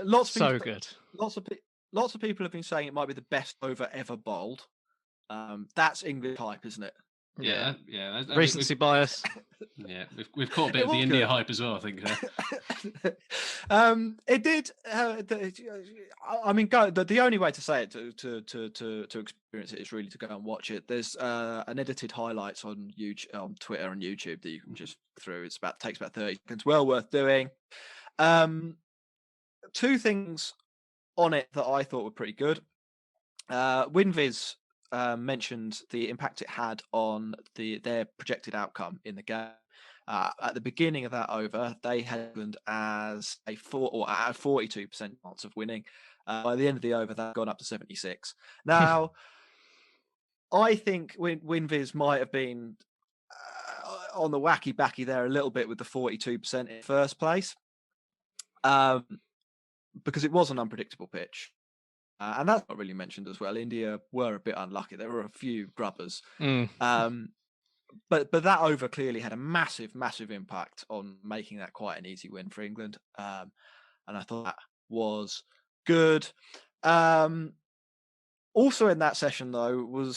Lots of so people, good. lots of people have been saying it might be the best over ever bowled. That's English hype, isn't it? Yeah. Recency bias. Yeah, we've caught a bit It of the was India good. hype as well, I think. It did. I mean, the only way to say it to experience it is really to go and watch it. There's an edited highlights on YouTube, on Twitter and YouTube that you can just through. Takes about 30 seconds. Well worth doing. Two things on it that I thought were pretty good. Winviz mentioned the impact it had on their projected outcome in the game. At the beginning of that over, they had England as a 42% chance of winning. By the end of the over, that had gone up to 76. Now, I think Winviz might have been on the wacky backy there a little bit with the 42% in first place, because it was an unpredictable pitch. And that's not really mentioned as well. India were a bit unlucky. There were a few grubbers. But that over clearly had a massive impact on making that quite an easy win for England. And I thought that was good. Also in that session though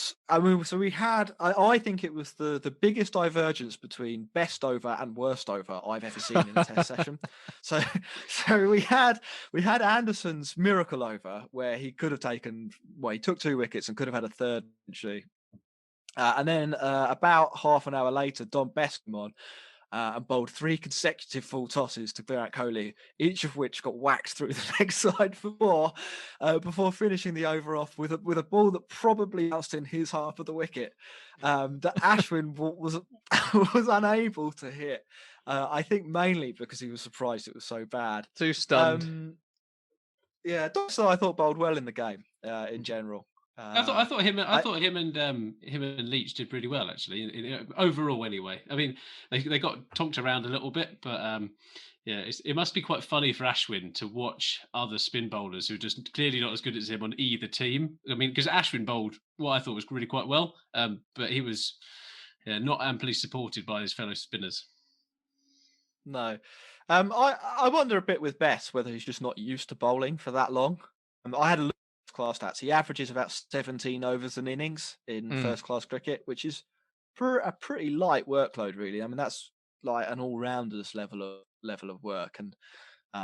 so we had, I think it was the biggest divergence between best over and worst over I've ever seen in a test session. So we had Anderson's miracle over where he could have he took 2 wickets and could have had a third actually. And then about half an hour later, Don Best came on and bowled 3 consecutive full tosses to Virat Kohli, each of which got whacked through the leg side before finishing the over off with a ball that probably bounced in his half of the wicket that Ashwin was unable to hit. I think mainly because he was surprised it was so bad. Too stunned. Yeah, Dawson I thought bowled well in the game in general. I thought him and Leach did really well actually. Overall, anyway. I mean, they got tonked around a little bit, but it must be quite funny for Ashwin to watch other spin bowlers who are just clearly not as good as him on either team. I mean, because Ashwin bowled what I thought was really quite well, but he was not amply supported by his fellow spinners. No, I wonder a bit with Bess whether he's just not used to bowling for that long. I had a look at class stats. He averages about 17 overs an innings in first class cricket, which is a pretty light workload, really. I mean, that's like an all-rounders level of work, and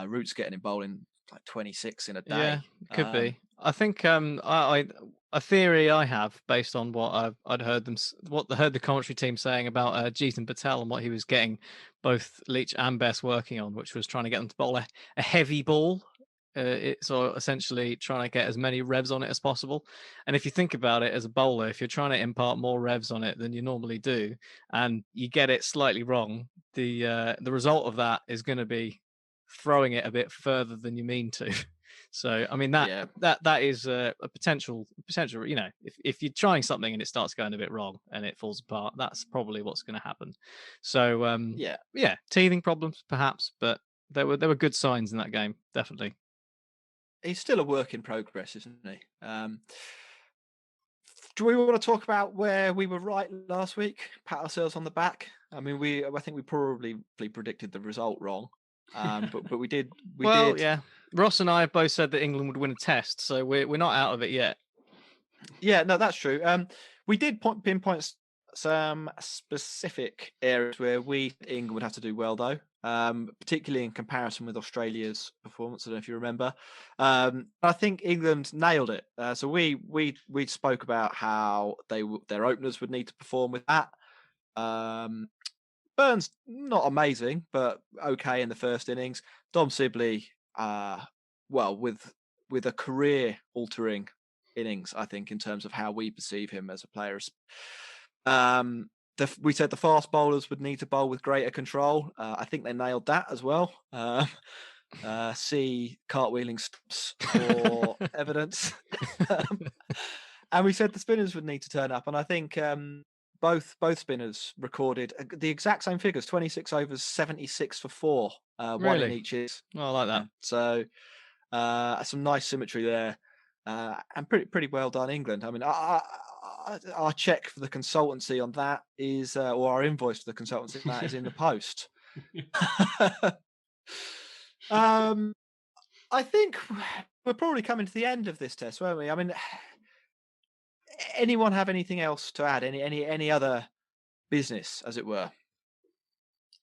Root's getting him bowling like 26 in a day. Yeah, could be. I think a theory I have based on what I'd heard the commentary team saying about Jeetan Patel and what he was getting both Leach and Bess working on, which was trying to get them to bowl a heavy ball. So essentially trying to get as many revs on it as possible. And if you think about it as a bowler, if you're trying to impart more revs on it than you normally do, and you get it slightly wrong, the result of that is going to be throwing it a bit further than you mean to. So I mean that is a potential. You know, if you're trying something and it starts going a bit wrong and it falls apart, that's probably what's going to happen. So teething problems perhaps, but there were good signs in that game, definitely. He's still a work in progress, isn't he? Do we want to talk about where we were right last week? Pat ourselves on the back. I mean, I think we probably predicted the result wrong. But we did. Yeah. Ross and I have both said that England would win a test, so we're not out of it yet. Yeah, no, that's true. We did pinpoint some specific areas where England would have to do well, though. Particularly in comparison with Australia's performance. I don't know if you remember. I think England nailed it. So we spoke about how their openers would need to perform with that. Burns not amazing, but okay in the first innings. Dom Sibley, well, with a career-altering innings, I think, in terms of how we perceive him as a player. We said the fast bowlers would need to bowl with greater control. I think they nailed that as well. See cartwheeling stops for evidence. And we said the spinners would need to turn up, and I think both spinners recorded the exact same figures: 26 overs, 76 for 4, one in each is. I like that. So some nice symmetry there, and pretty well done, England. I mean, our check for the consultancy on that is, or our invoice for the consultancy on that is in the post. I think we're probably coming to the end of this test, won't we? I mean, anyone have anything else to add? Any other business, as it were?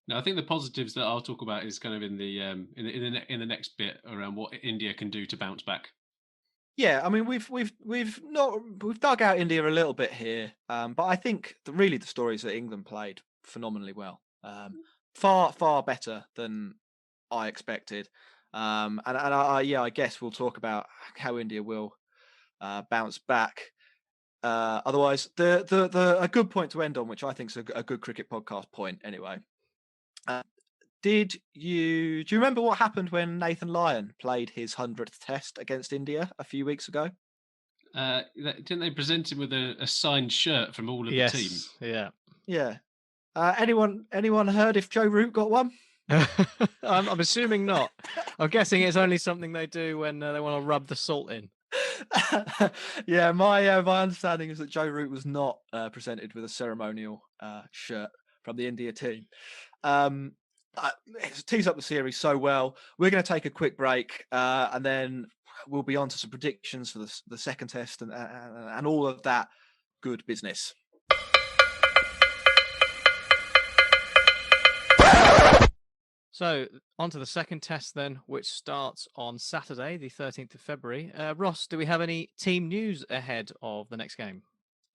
No, I think the positives that I'll talk about is kind of in the next bit around what India can do to bounce back. Yeah, I mean we've dug out India a little bit here, but I think really the story is that England played phenomenally well, far better than I expected, and I guess we'll talk about how India will bounce back. Otherwise, a good point to end on, which I think is a good cricket podcast point anyway. Do you remember what happened when Nathan Lyon played his 100th test against India a few weeks ago? Didn't they present him with a signed shirt from all of the team? Yeah. Anyone heard if Joe Root got one? I'm assuming not. I'm guessing it's only something they do when they want to rub the salt in. Yeah, my understanding is that Joe Root was not presented with a ceremonial shirt from the India team. It tees up the series so well. We're going to take a quick break, and then we'll be on to some predictions for the second test and all of that good business. So, on to the second test then, which starts on Saturday, the 13th of February. Ross, do we have any team news ahead of the next game?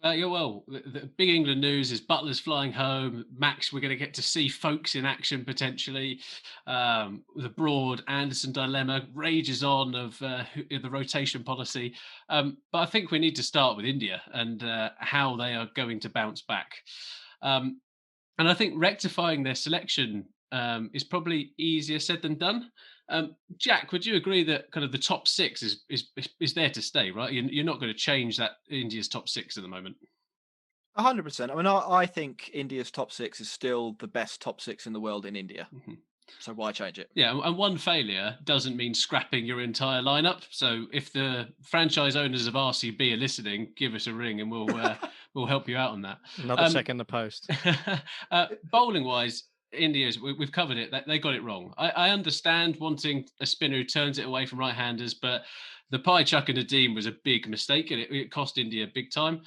Yeah, well, the big England news is Butler's flying home. Max, we're going to get to see Folks in action potentially. The Broad Anderson dilemma rages on of the rotation policy. But I think we need to start with India and how they are going to bounce back. And I think rectifying their selection is probably easier said than done. Jack, would you agree that kind of the top six is there to stay, right? You're not going to change that India's top six at the moment. 100%. I mean, I think India's top six is still the best top six in the world in India. Mm-hmm. So why change it? Yeah, and one failure doesn't mean scrapping your entire lineup. So if the franchise owners of RCB are listening, give us a ring and we'll help you out on that. Another check in the post. Bowling wise, India's, we've covered it. They got it wrong. I understand wanting a spinner who turns it away from right-handers, but the Pai Chuck and Nadeem was a big mistake, and it cost India big time.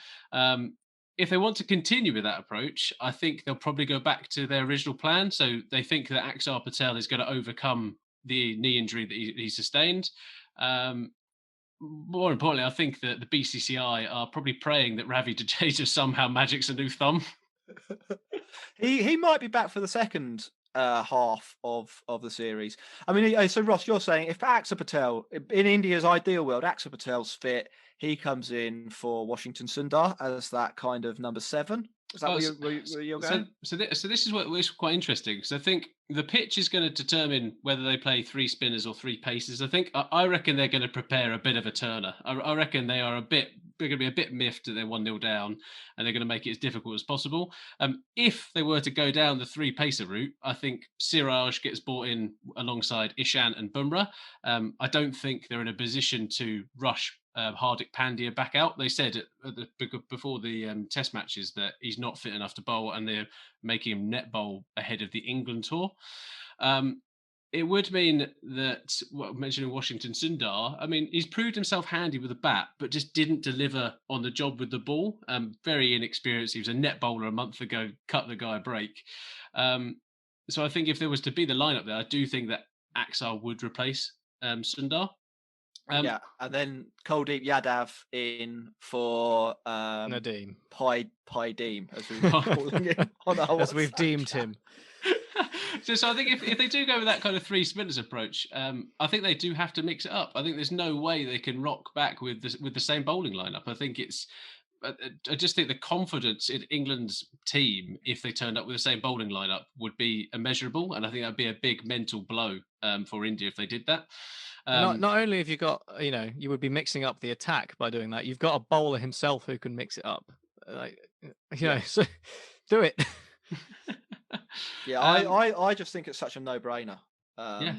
If they want to continue with that approach, I think they'll probably go back to their original plan. So they think that Axar Patel is going to overcome the knee injury that he sustained. More importantly, I think that the BCCI are probably praying that Ravi Jadeja somehow magics a new thumb. He might be back for the second half of the series. I mean, so Ross, you're saying if Axar Patel, in India's ideal world, Axar Patel's fit, he comes in for Washington Sundar as that kind of number 7. Is that where you're going? So this is what's quite interesting, because I think the pitch is going to determine whether they play 3 spinners or 3 pacers. I reckon they're going to prepare a bit of a turner. I reckon they're going to be a bit miffed that they're 1-0 down, and they're going to make it as difficult as possible. If they were to go down the 3 pacer route, I think Siraj gets brought in alongside Ishant and Bumrah. I don't think they're in a position to rush Hardik Pandya back out. They said before the test matches that he's not fit enough to bowl, and they're making him net bowl ahead of the England tour. it would mean that, well, mentioning Washington Sundar, I mean, he's proved himself handy with a bat, but just didn't deliver on the job with the ball. Very inexperienced. He was a net bowler a month ago, cut the guy a break. So I think if there was to be the lineup there, I do think that Axar would replace Sundar. Yeah, and then Kuldeep Yadav in for Nadeem. Deem, as we were calling him on our As we've WhatsApp deemed chat. him. So I think if they do go with that kind of three spinners approach, I think they do have to mix it up. I think there's no way they can rock back with the same bowling lineup. I think it's. I just think the confidence in England's team, if they turned up with the same bowling lineup, would be immeasurable, and I think that'd be a big mental blow for India if they did that. Not only have you got, you would be mixing up the attack by doing that. You've got a bowler himself who can mix it up. So do it. Yeah, I just think it's such a no-brainer. Yeah.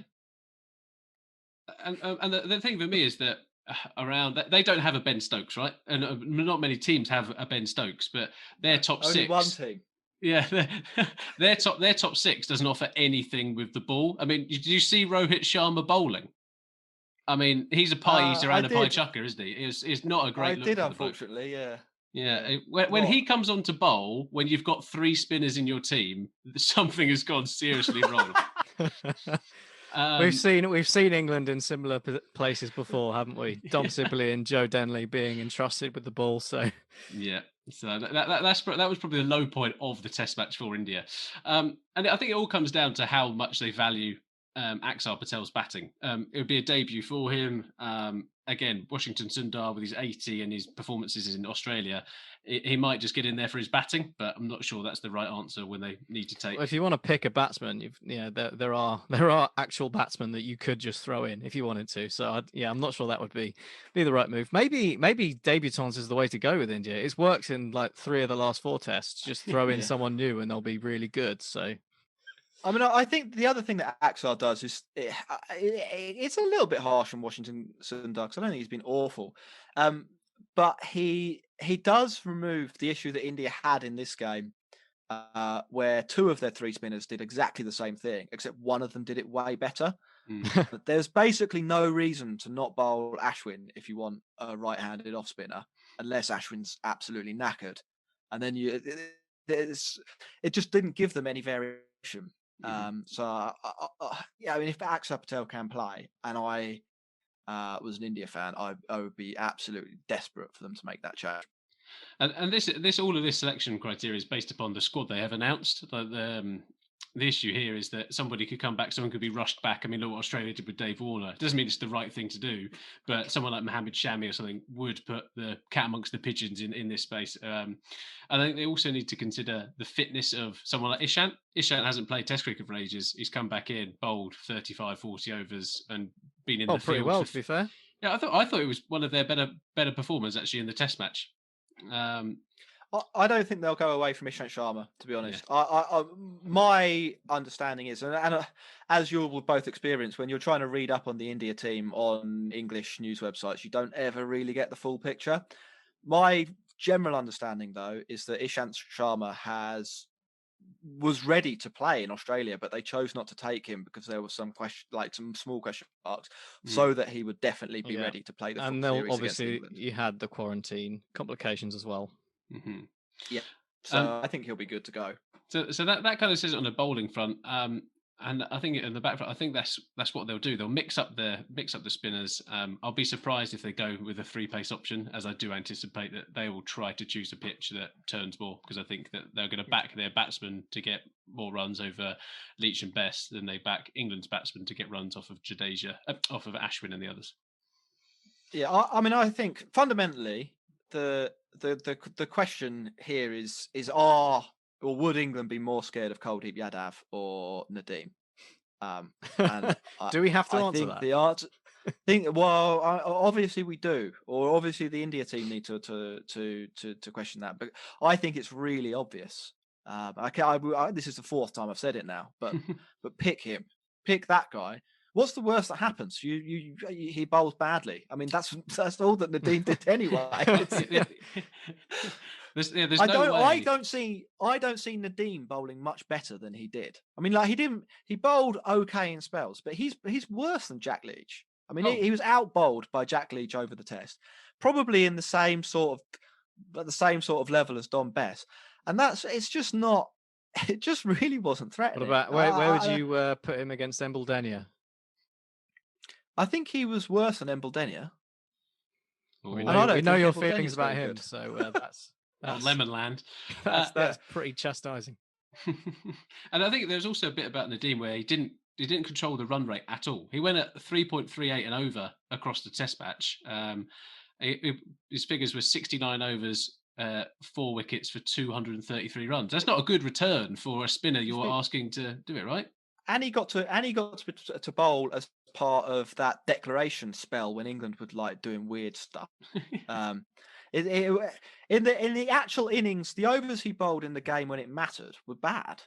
And the thing for me is that around they don't have a Ben Stokes, right? And not many teams have a Ben Stokes, but their top only six. one team. Yeah, their top six doesn't offer anything with the ball. I mean, did you see Rohit Sharma bowling? I mean, he's a pie eater and a pie chucker, isn't he? It's not a great look. I did, unfortunately, yeah. Yeah, when he comes on to bowl, when you've got three spinners in your team, something has gone seriously wrong. We've seen England in similar places before, haven't we? Dom Sibley and Joe Denley being entrusted with the ball. So yeah, so that was probably the low point of the Test match for India, and I think it all comes down to how much they value Axar Patel's batting. It would be a debut for him. Again, Washington Sundar with his 80 and his performances in Australia, he might just get in there for his batting, but I'm not sure that's the right answer when they need to take. Well, if you want to pick a batsman, there are actual batsmen that you could just throw in if you wanted to. So I'm not sure that would be the right move. Maybe debutants is the way to go with India. It's worked in like 3 of the last 4 tests. Just throw in someone new and they'll be really good. So. I mean, I think the other thing that Axar does is it's a little bit harsh on Washington Sundar because I don't think he's been awful, but he does remove the issue that India had in this game, where 2 of their 3 spinners did exactly the same thing, except one of them did it way better. But there's basically no reason to not bowl Ashwin if you want a right-handed off spinner, unless Ashwin's absolutely knackered, and then it just didn't give them any variation. So I mean, if Axar Patel can play, and I was an India fan, I would be absolutely desperate for them to make that change. And this all of this selection criteria is based upon the squad they have announced. The issue here is that somebody could come back, someone could be rushed back. I mean, look what Australia did with Dave Warner. It doesn't mean it's the right thing to do, but someone like Mohammed Shami or something would put the cat amongst the pigeons in this space. I think they also need to consider the fitness of someone like Ishant. Ishant hasn't played Test cricket for ages. He's come back in, bowled 35, 40 overs and been in the field. Pretty well, to be fair. Yeah, I thought it was one of their better performers actually in the Test match. I don't think they'll go away from Ishant Sharma, to be honest. Yeah. My understanding is, and as you will both experience, when you're trying to read up on the India team on English news websites, you don't ever really get the full picture. My general understanding, though, is that Ishant Sharma was ready to play in Australia, but they chose not to take him because there was some small question marks, so that he would definitely be ready to play the full series. And obviously, you had the quarantine complications as well. Mm-hmm. Yeah, so I think he'll be good to go. So that kind of says it on the bowling front, and I think in the back front, I think that's what they'll do. They'll mix up the spinners. I'll be surprised if they go with a 3-pace option, as I do anticipate that they will try to choose a pitch that turns more, because I think that they're going to back their batsmen to get more runs over Leach and Best than they back England's batsmen to get runs off of off of Ashwin and the others. Yeah, I mean, I think fundamentally the question here is would England be more scared of Kuldeep Yadav or Nadeem? And do we have to answer that? The answer, obviously we do, or obviously the India team need to question that. But I think it's really obvious. This is the 4th time I've said it now, but pick him, pick that guy. What's the worst that happens? He bowls badly. I mean, that's all that Nadeem did anyway. There's I no way. don't see Nadeem bowling much better than he did. I mean, like he bowled okay in spells, but he's worse than Jack Leach. I mean, he was out bowled by Jack Leach over the test, probably in the same sort of level as Don Bess, and it's just not. It just really wasn't threatening. What about where would you put him against Embledenia? I think he was worse than Embledenia. We know your feelings about him, so that's Lemon Land. That's pretty chastising. And I think there's also a bit about Nadeem where he didn't control the run rate at all. He went at 3.38 and over across the test match. His figures were 69 overs, 4 wickets for 233 runs. That's not a good return for a spinner you're asking to do it, right? And he got to bowl as part of that declaration spell when England was like doing weird stuff. In the actual innings, the overs he bowled in the game when it mattered were bad.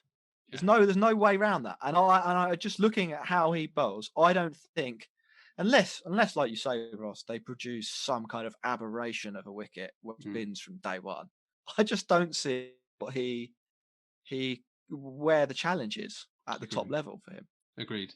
Yeah. There's no way around that. And I just looking at how he bowls, I don't think, unless like you say, Ross, they produce some kind of aberration of a wicket which spins from day one. I just don't see what where the challenge is at the top level for him. Agreed.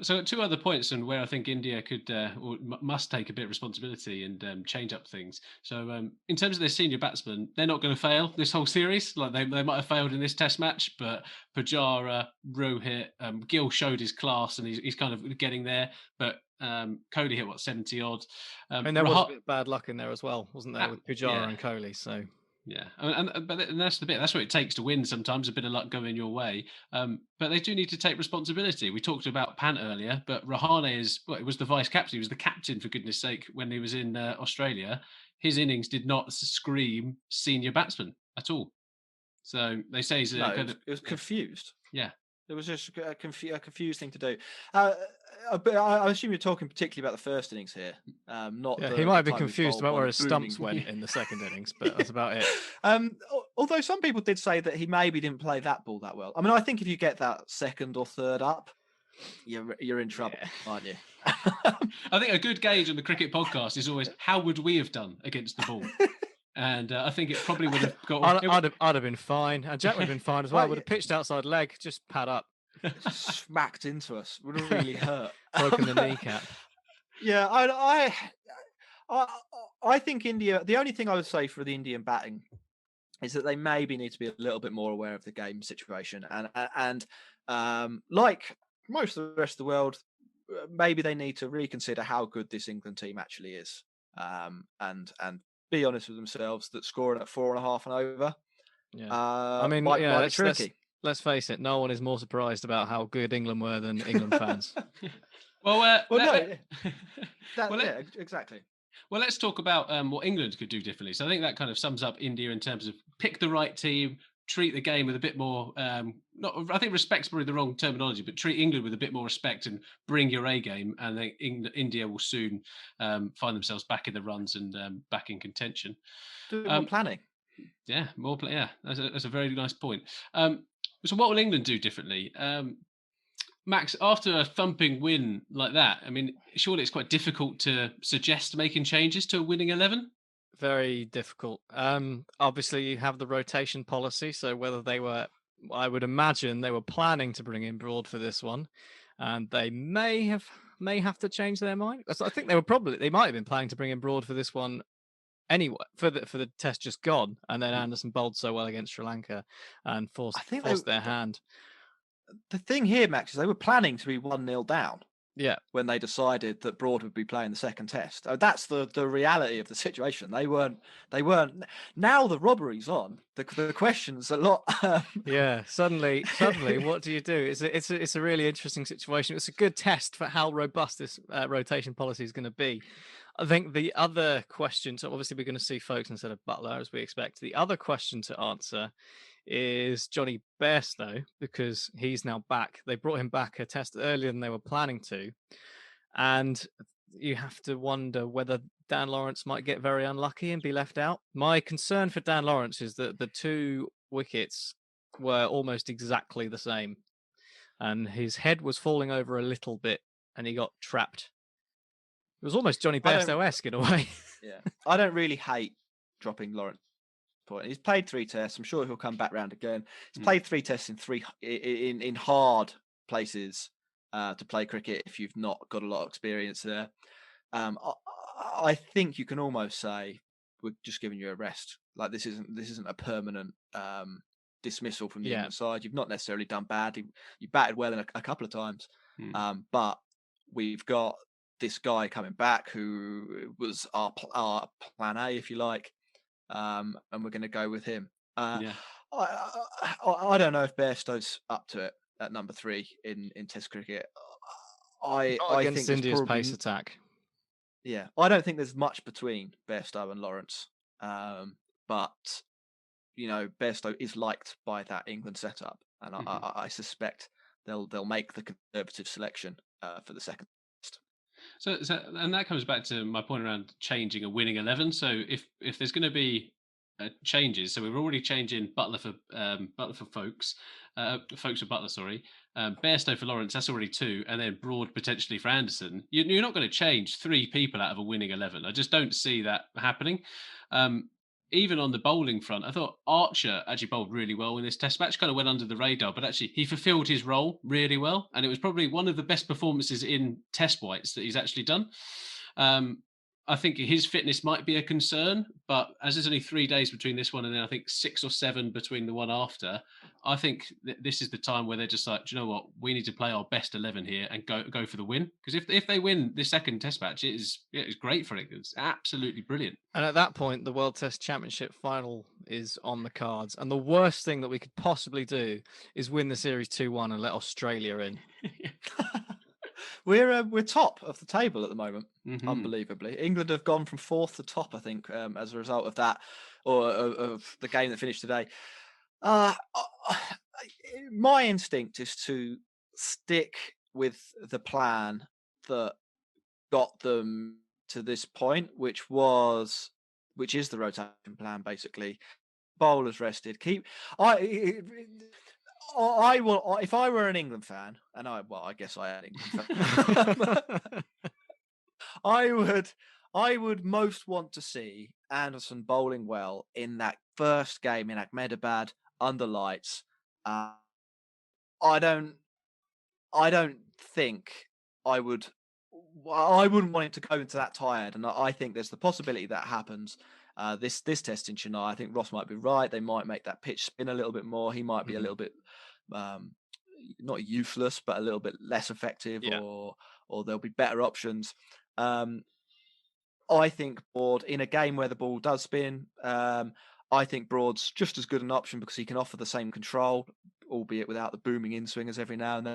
So 2 other points and where I think India could or must take a bit of responsibility and change up things. So in terms of their senior batsmen, they're not going to fail this whole series. Like they might have failed in this Test match, but Pujara, Rohit, Gill showed his class and he's kind of getting there. But Kohli hit 70 odd. And there was a bit of bad luck in there as well, wasn't there, with Pujara and Kohli? So. Yeah, but that's the bit. That's what it takes to win. Sometimes a bit of luck going your way. But they do need to take responsibility. We talked about Pant earlier, but Rahane it was the vice captain. He was the captain, for goodness sake, when he was in Australia. His innings did not scream senior batsman at all. So they say he's it was confused. Yeah. It was just a confused thing to do. I assume you're talking particularly about the first innings here, not. Yeah, he might have been confused about where his stumps went in the second innings, but that's about it. Although some people did say that he maybe didn't play that ball that well. I mean, I think if you get that second or third up, you're in trouble, aren't you? I think a good gauge on the cricket podcast is always how would we have done against the ball. And I think it probably would have got. I'd have been fine, and Jack would have been fine as well. Would have pitched outside leg, just pad up, smacked into us. Would have really hurt. Broken the kneecap. Yeah, I think India. The only thing I would say for the Indian batting is that they maybe need to be a little bit more aware of the game situation, and like most of the rest of the world, maybe they need to reconsider how good this England team actually is, and be honest with themselves that scoring at 4.5 and over. Yeah, I mean, might be tricky. Let's face it, no one is more surprised about how good England were than England fans. Exactly. Well, let's talk about what England could do differently. So I think that kind of sums up India in terms of pick the right team, treat the game with a bit more, I think respect's probably the wrong terminology, but treat England with a bit more respect and bring your A game. And then India will soon find themselves back in the runs and back in contention. Do more planning. Yeah, more play. Yeah, that's a very nice point. So what will England do differently? Max, after a thumping win like that, I mean, surely it's quite difficult to suggest making changes to a winning 11? Very difficult. Obviously, you have the rotation policy, so whether I would imagine they were planning to bring in Broad for this one, and they may have to change their mind. I think they might have been planning to bring in Broad for this one anyway, for the test just gone, and then Anderson bowled so well against Sri Lanka and forced their hand. The thing here, Max, is they were planning to be 1-0 down. Yeah, when they decided that Broad would be playing the second test. That's the reality of the situation. They weren't. Now the robbery's on. The question's a lot. Yeah. Suddenly, what do you do? It's a really interesting situation. It's a good test for how robust this rotation policy is going to be. I think the other question, so obviously we're going to see Folkes instead of Butler as we expect. The other question to answer is Johnny Bairstow, because he's now back. They brought him back a test earlier than they were planning to. And you have to wonder whether Dan Lawrence might get very unlucky and be left out. My concern for Dan Lawrence is that the 2 wickets were almost exactly the same. And his head was falling over a little bit and he got trapped. It was almost Johnny I don't- Bairstow-esque in a way. Yeah, I don't really hate dropping Lawrence. Point. He's played 3 tests. I'm sure he'll come back round again. He's played 3 tests in hard places to play cricket if you've not got a lot of experience there. I think you can almost say we're just giving you a rest. Like this isn't a permanent dismissal from the Yeah. England side. You've not necessarily done bad. You batted well in a couple of times, but we've got this guy coming back who was our plan A, if you like. And we're going to go with him. I don't know if Bairstow's up to it at number 3 in Test cricket. I Against think India's pace attack. Yeah, I don't think there's much between Bairstow and Lawrence, but Bairstow is liked by that England setup, and I suspect they'll make the conservative selection for the second. So, and that comes back to my point around changing a winning 11. So, if there's going to be changes, so we're already changing Buttler for Folks, Folks for Buttler, sorry, Bairstow for Lawrence. That's already 2, and then Broad potentially for Anderson. You're not going to change 3 people out of a winning 11. I just don't see that happening. Even on the bowling front, I thought Archer actually bowled really well in this test match, kind of went under the radar, but actually he fulfilled his role really well. And it was probably one of the best performances in test whites that he's actually done. I think his fitness might be a concern, but as there's only 3 days between this one and then I think 6 or 7 between the one after, I think this is the time where they're just like, do you know what? We need to play our best 11 here and go for the win. Because if they win this second test match, it is great for England. It's absolutely brilliant. And at that point, the World Test Championship final is on the cards. And the worst thing that we could possibly do is win the series 2-1 and let Australia in. We're top of the table at the moment, unbelievably. England have gone from 4th to top, I think, as a result of that, or of the game that finished today. My instinct is to stick with the plan that got them to this point, which is the rotation plan, basically. Bowlers rested. I will, if I were an England fan, and I guess I am an England fan, I would most want to see Anderson bowling well in that first game in Ahmedabad under lights. I don't think I wouldn't want him to go into that tired, and I think there's the possibility that happens. This test in Chennai, I think Ross might be right. They might make that pitch spin a little bit more. He might be a little bit not useless, but a little bit less effective, or there'll be better options. I think Broad, in a game where the ball does spin, I think Broad's just as good an option because he can offer the same control, albeit without the booming in swingers every now and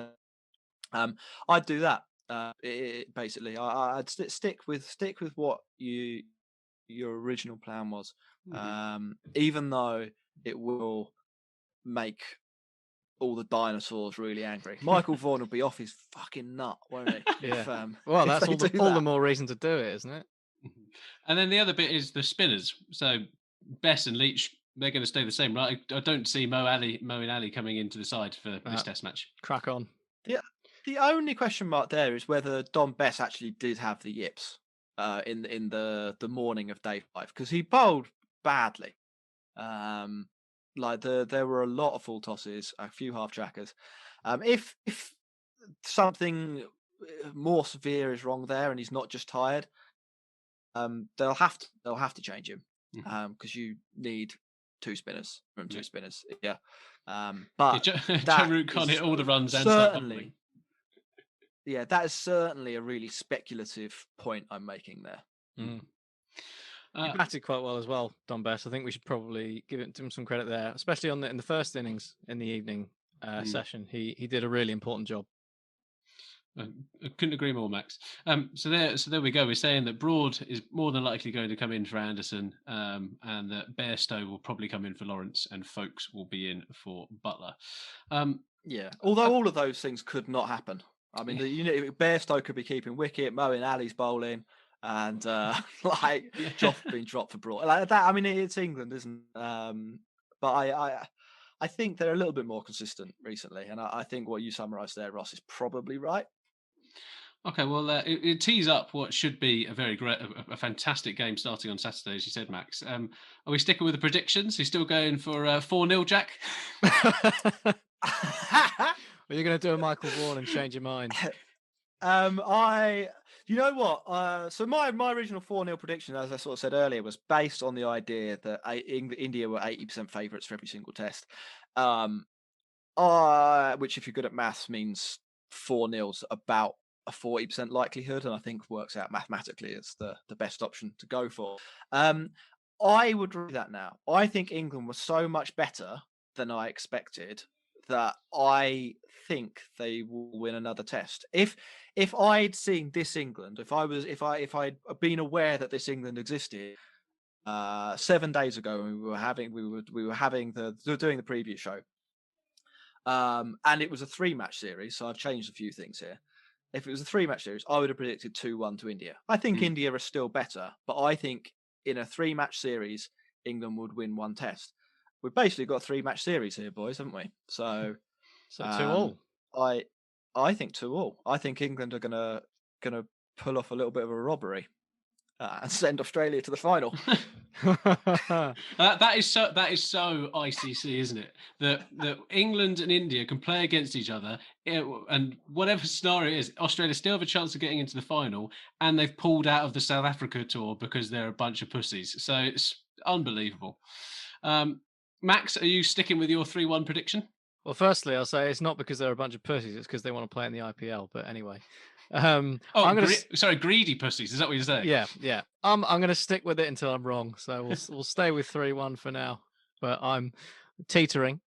then. I'd do that. Basically, I'd stick with what your original plan was, even though it will make all the dinosaurs really angry. Michael Vaughan will be off his fucking nut, won't he? Yeah. Well, that's all the more reason to do it, isn't it? And then the other bit is the spinners. So Bess and Leach, they're going to stay the same, right? I don't see Mo and Ali coming into the side for this test match. Crack on. The only question mark there is whether Dom Bess actually did have the yips in the morning of day 5, because he bowled badly. There were a lot of full tosses, a few half trackers. If something more severe is wrong there and he's not just tired, they'll have to change him because you need 2 spinners from 2 spinners. Yeah, but Joe Root can't hit all the runs and certainly. Yeah, that is certainly a really speculative point I'm making there. He batted quite well as well, Don Bess. I think we should probably give him some credit there, especially in the first innings in the evening session. He did a really important job. I couldn't agree more, Max. So there we go. We're saying that Broad is more than likely going to come in for Anderson, and that Bairstow will probably come in for Lawrence, and Folks will be in for Buttler. Yeah, although all of those things could not happen. I mean, Bairstow could be keeping wicket, Mo and Ali's bowling, and being dropped for Broad like that. I mean, it's England, isn't it? But I think they're a little bit more consistent recently, and I think what you summarised there, Ross, is probably right. Okay, well, it tees up what should be a very great, a fantastic game starting on Saturday, as you said, Max. Are we sticking with the predictions? Are you still going for 4-0, Jack? Are you going to do a Michael Vaughan and change your mind? You know what? So my original 4-0 prediction, as I sort of said earlier, was based on the idea that India were 80% favourites for every single test. Which, if you're good at maths, means 4-0's about a 40% likelihood, and I think works out mathematically as the best option to go for. I would read that now. I think England was so much better than I expected that I think they will win another test. If I'd seen this England, if I'd been aware that this England existed 7 days ago, when we were doing the preview show, and it was a 3-match series, so I've changed a few things here. If it was a 3-match series, I would have predicted 2-1 to India. I think India are still better, but I think in a 3-match series, England would win one test. We've basically got a 3-match series here, boys, haven't we? So 2-2. I think 2-2. I think England are gonna pull off a little bit of a robbery and send Australia to the final. That is so ICC, isn't it? That England and India can play against each other, and whatever scenario it is, Australia still have a chance of getting into the final, and they've pulled out of the South Africa tour because they're a bunch of pussies. So it's unbelievable. Max, are you sticking with your 3-1 prediction? Well, firstly, I'll say it's not because they're a bunch of pussies; it's because they want to play in the IPL. But anyway, sorry, greedy pussies. Is that what you're saying? Yeah. I'm going to stick with it until I'm wrong. So we'll stay with 3-1 for now. But I'm teetering.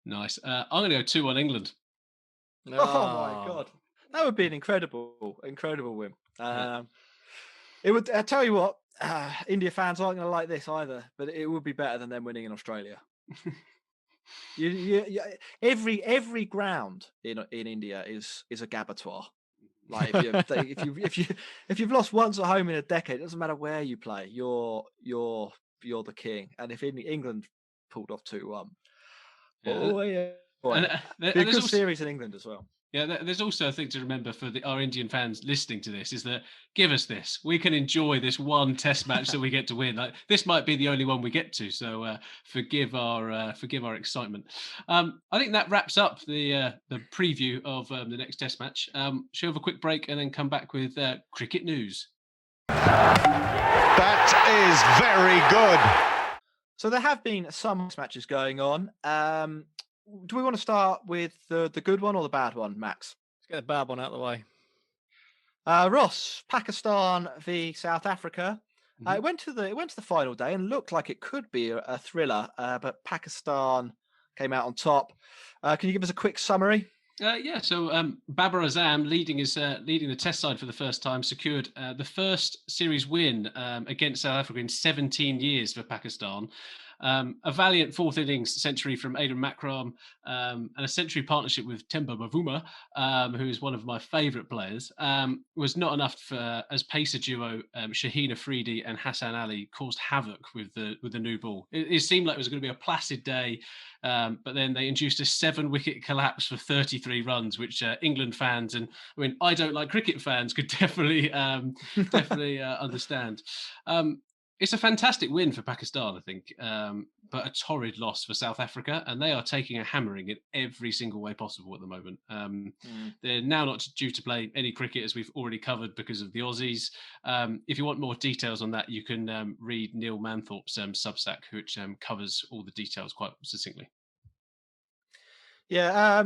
Nice. I'm going to go 2-1 England. Oh my god, that would be an incredible win. It would. I tell you what, India fans aren't going to like this either, but it would be better than them winning in Australia. Every ground in India is a gabatoire. Like if you've lost once at home in a decade, it doesn't matter where you play, you're the king. And if England pulled off 2-1, boy, be a good series in England as well. Yeah, there's also a thing to remember for our Indian fans listening to this, is that give us this. We can enjoy this one test match that we get to win. Like, this might be the only one we get to, so forgive our excitement. I think that wraps up the preview of the next test match. Shall we have a quick break and then come back with cricket news? That is very good. So there have been some matches going on. Do we want to start with the good one or the bad one, Max? Let's get the bad one out of the way. Ross, Pakistan v South Africa. Mm-hmm. It went to the final day and looked like it could be a thriller, but Pakistan came out on top. Can you give us a quick summary? So Babar Azam, leading the test side for the first time, secured the first series win against South Africa in 17 years for Pakistan. A valiant fourth innings century from Aidan Makram, and a century partnership with Temba Bavuma, who is one of my favourite players, was not enough for, as pacer duo Shaheen Afridi and Hassan Ali caused havoc with the new ball. It seemed like it was going to be a placid day, but then they induced a 7-wicket collapse for 33 runs, which England fans, and I mean, I don't like cricket fans, could definitely understand. It's a fantastic win for Pakistan, I think, but a torrid loss for South Africa, and they are taking a hammering in every single way possible at the moment. They're now not due to play any cricket, as we've already covered, because of the Aussies. If you want more details on that, you can read Neil Manthorpe's Substack, which covers all the details quite succinctly. Yeah,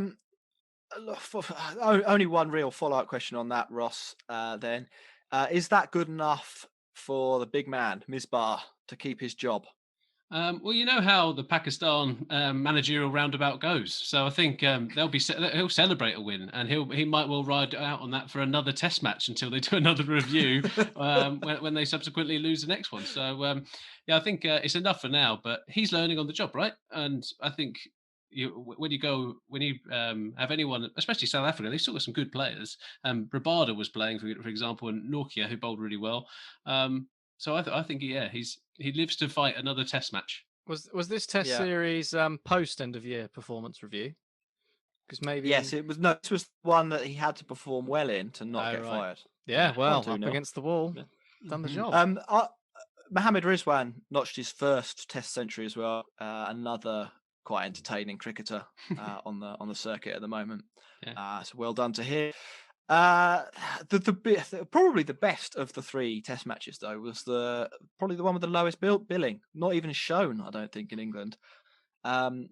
only one real follow-up question on that, Ross, then. Is that good enough for the big man, Misbah, to keep his job? Well, you know how the Pakistan managerial roundabout goes, so I think he'll celebrate a win, and he might well ride out on that for another Test match until they do another review when they subsequently lose the next one. So I think it's enough for now. But he's learning on the job, right? And I think when you have anyone, especially South Africa, they've still got some good players. Rabada was playing, for example, and Norkia, who bowled really well. So I think he lives to fight another Test match. Was this Test series post end of year performance review? Because maybe Yes, it was. No, this was one that he had to perform well in to not get right. fired. Yeah, well, 1-2 up nil. against the wall, Yeah. done the job. Mohammed Rizwan notched his first Test century as well. Another quite entertaining cricketer on the circuit at the moment. Yeah. So well done to him. Probably the best of the 3 Test matches though was probably the one with the lowest billing. Not even shown, I don't think, in England.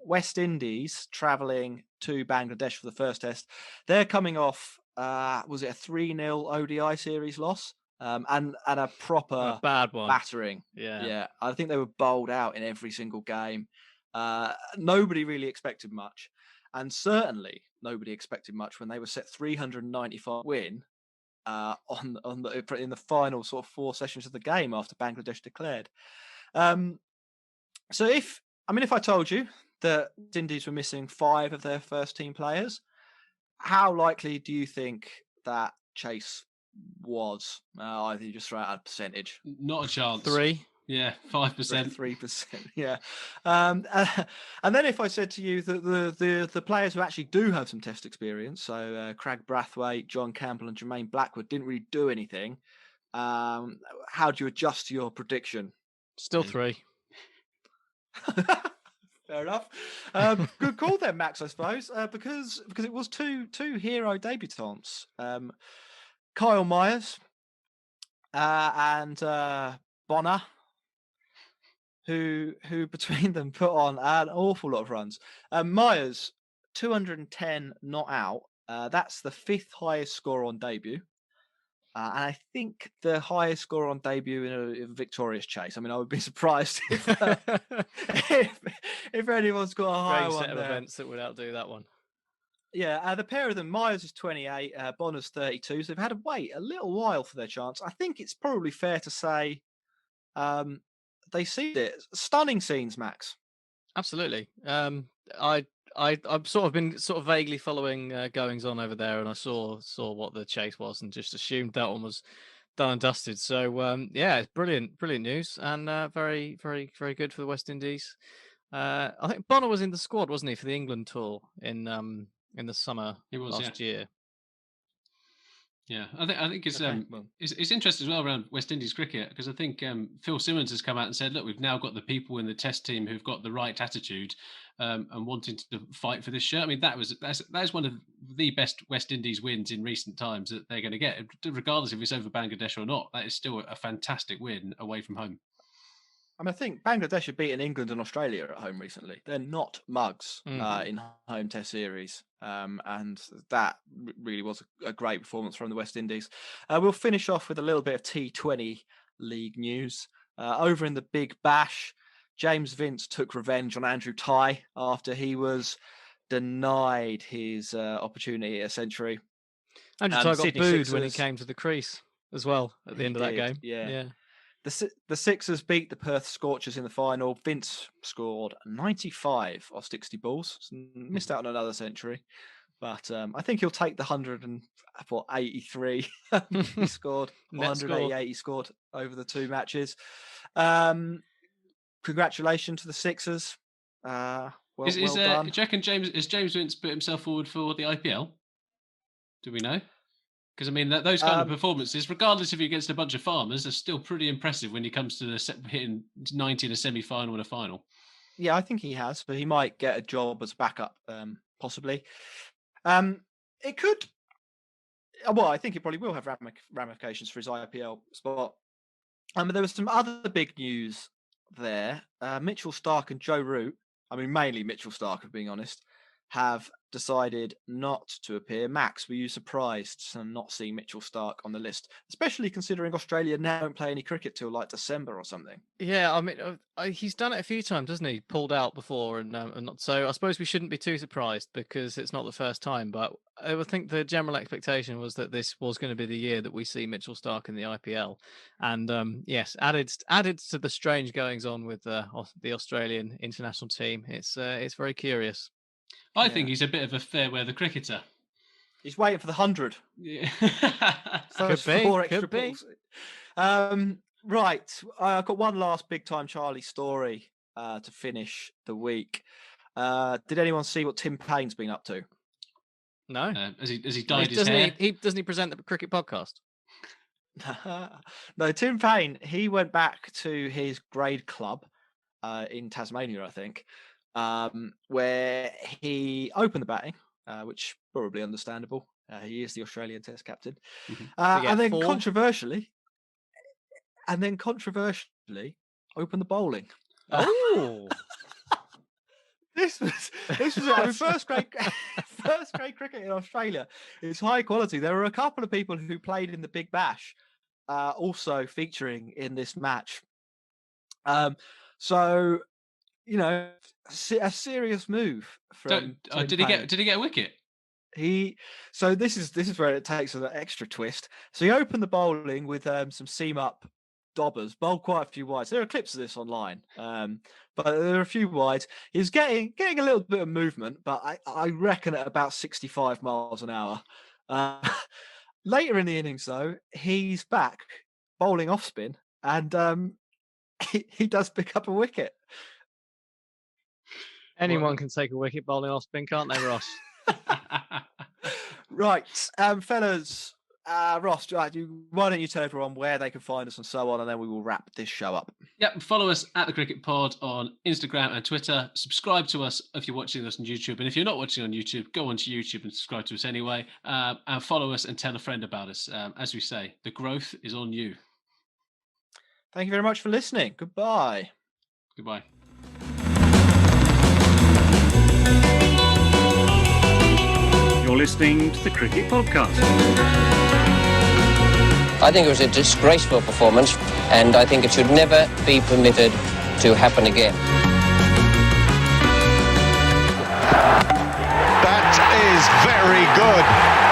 West Indies travelling to Bangladesh for the first Test. They're coming off. Was it a 3-0 ODI series loss? And a proper A bad one. battering. Yeah. I think they were bowled out in every single game. Nobody really expected much, and certainly nobody expected much when they were set 395 win in the final sort of 4 sessions of the game after Bangladesh declared. So if I told you that West Indies were missing 5 of their first team players, how likely do you think that chase was? I think you just throw out a percentage. Not a chance. 3. Yeah, 5%. 3%. Yeah. And then if I said to you that the players who actually do have some Test experience, so Craig Brathwaite, John Campbell, and Jermaine Blackwood didn't really do anything, how do you adjust to your prediction? Still 3. Fair enough. Good call then, Max, I suppose, because it was two hero debutants, Kyle Myers and Bonner, who between them put on an awful lot of runs. Myers, 210 not out. That's the 5th highest score on debut. And I think the highest score on debut in a victorious chase. I mean, I would be surprised if anyone's got a higher Great one set of there. events that would outdo that one. Yeah, the pair of them, Myers is 28, Bonner's 32. So they've had to wait a little while for their chance. I think it's probably fair to say they see it. Stunning scenes, Max. Absolutely. I've sort of been vaguely following goings on over there, and I saw what the chase was, and just assumed that one was done and dusted. So yeah, it's brilliant news, and very, very, very good for the West Indies. I think Bonner was in the squad, wasn't he, for the England tour in the summer last year. Yeah, I think it's Okay, it's interesting as well around West Indies cricket, because I think Phil Simmons has come out and said, look, we've now got the people in the Test team who've got the right attitude and wanting to fight for this shirt. I mean, that is one of the best West Indies wins in recent times that they're going to get, regardless if it's over Bangladesh or not. That is still a fantastic win away from home. I think Bangladesh have beaten England and Australia at home recently. They're not mugs in home Test series, and that really was a great performance from the West Indies. We'll finish off with a little bit of T20 league news. Over in the Big Bash, James Vince took revenge on Andrew Tye after he was denied his opportunity at a century. Andrew Tye got Sydney booed Sixers, when he came to the crease as well at the end of that game. Yeah. The Sixers beat the Perth Scorchers in the final. Vince scored 95 off 60 balls. Missed out on another century. But I think he'll take the 183 he scored. 188 he scored over the 2 matches. Congratulations to the Sixers. Well done. Do you reckon James Vince put himself forward for the IPL? Do we know? Because, I mean, those kind of performances, regardless if you're against a bunch of farmers, are still pretty impressive when he comes to hitting 90 in a semi-final and a final. Yeah, I think he has, but he might get a job as backup, possibly. It could... Well, I think it probably will have ramifications for his IPL spot. But there was some other big news there. Mitchell Starc and Joe Root, mainly Mitchell Starc, if being honest, have decided not to appear. Max, were you surprised to not see Mitchell Starc on the list, especially considering Australia now don't play any cricket till like December or something? Yeah, he's done it a few times, hasn't he? Pulled out before and not. So I suppose we shouldn't be too surprised because it's not the first time. But I would think the general expectation was that this was going to be the year that we see Mitchell Starc in the IPL, and yes, added to the strange goings on with the Australian international team. It's very curious. I think he's a bit of a fair weather cricketer. He's waiting for the 100. Yeah. Could be. 4 extra balls. Right. I've got one last big time Charlie story to finish the week. Did anyone see what Tim Payne's been up to? No. As he dyed his hair. Doesn't he present the cricket podcast? No, Tim Payne, he went back to his grade club in Tasmania, I think, where he opened the batting, which probably understandable. He is the Australian Test captain. And then controversially, opened the bowling. Oh. This was first grade cricket in Australia. It's high quality. There were a couple of people who played in the Big Bash, also featuring in this match. So, a serious move from. Did he get a wicket? So this is where it takes an extra twist. So he opened the bowling with some seam up dobbers, bowled quite a few wides. There are clips of this online, but there are a few wides. He's getting a little bit of movement, but I reckon at about 65 miles an hour. Later in the innings, though, he's back bowling off spin, and he does pick up a wicket. Anyone can take a wicket bowling off spin, can't they, Ross? Right, fellas. Ross, why don't you tell everyone where they can find us and so on, and then we will wrap this show up. Yep, follow us at The Cricket Pod on Instagram and Twitter. Subscribe to us if you're watching us on YouTube. And if you're not watching on YouTube, go onto YouTube and subscribe to us anyway. And follow us and tell a friend about us. As we say, the growth is on you. Thank you very much for listening. Goodbye. Goodbye. You're listening to the Cricket Podcast. I think it was a disgraceful performance, and I think it should never be permitted to happen again. That is very good.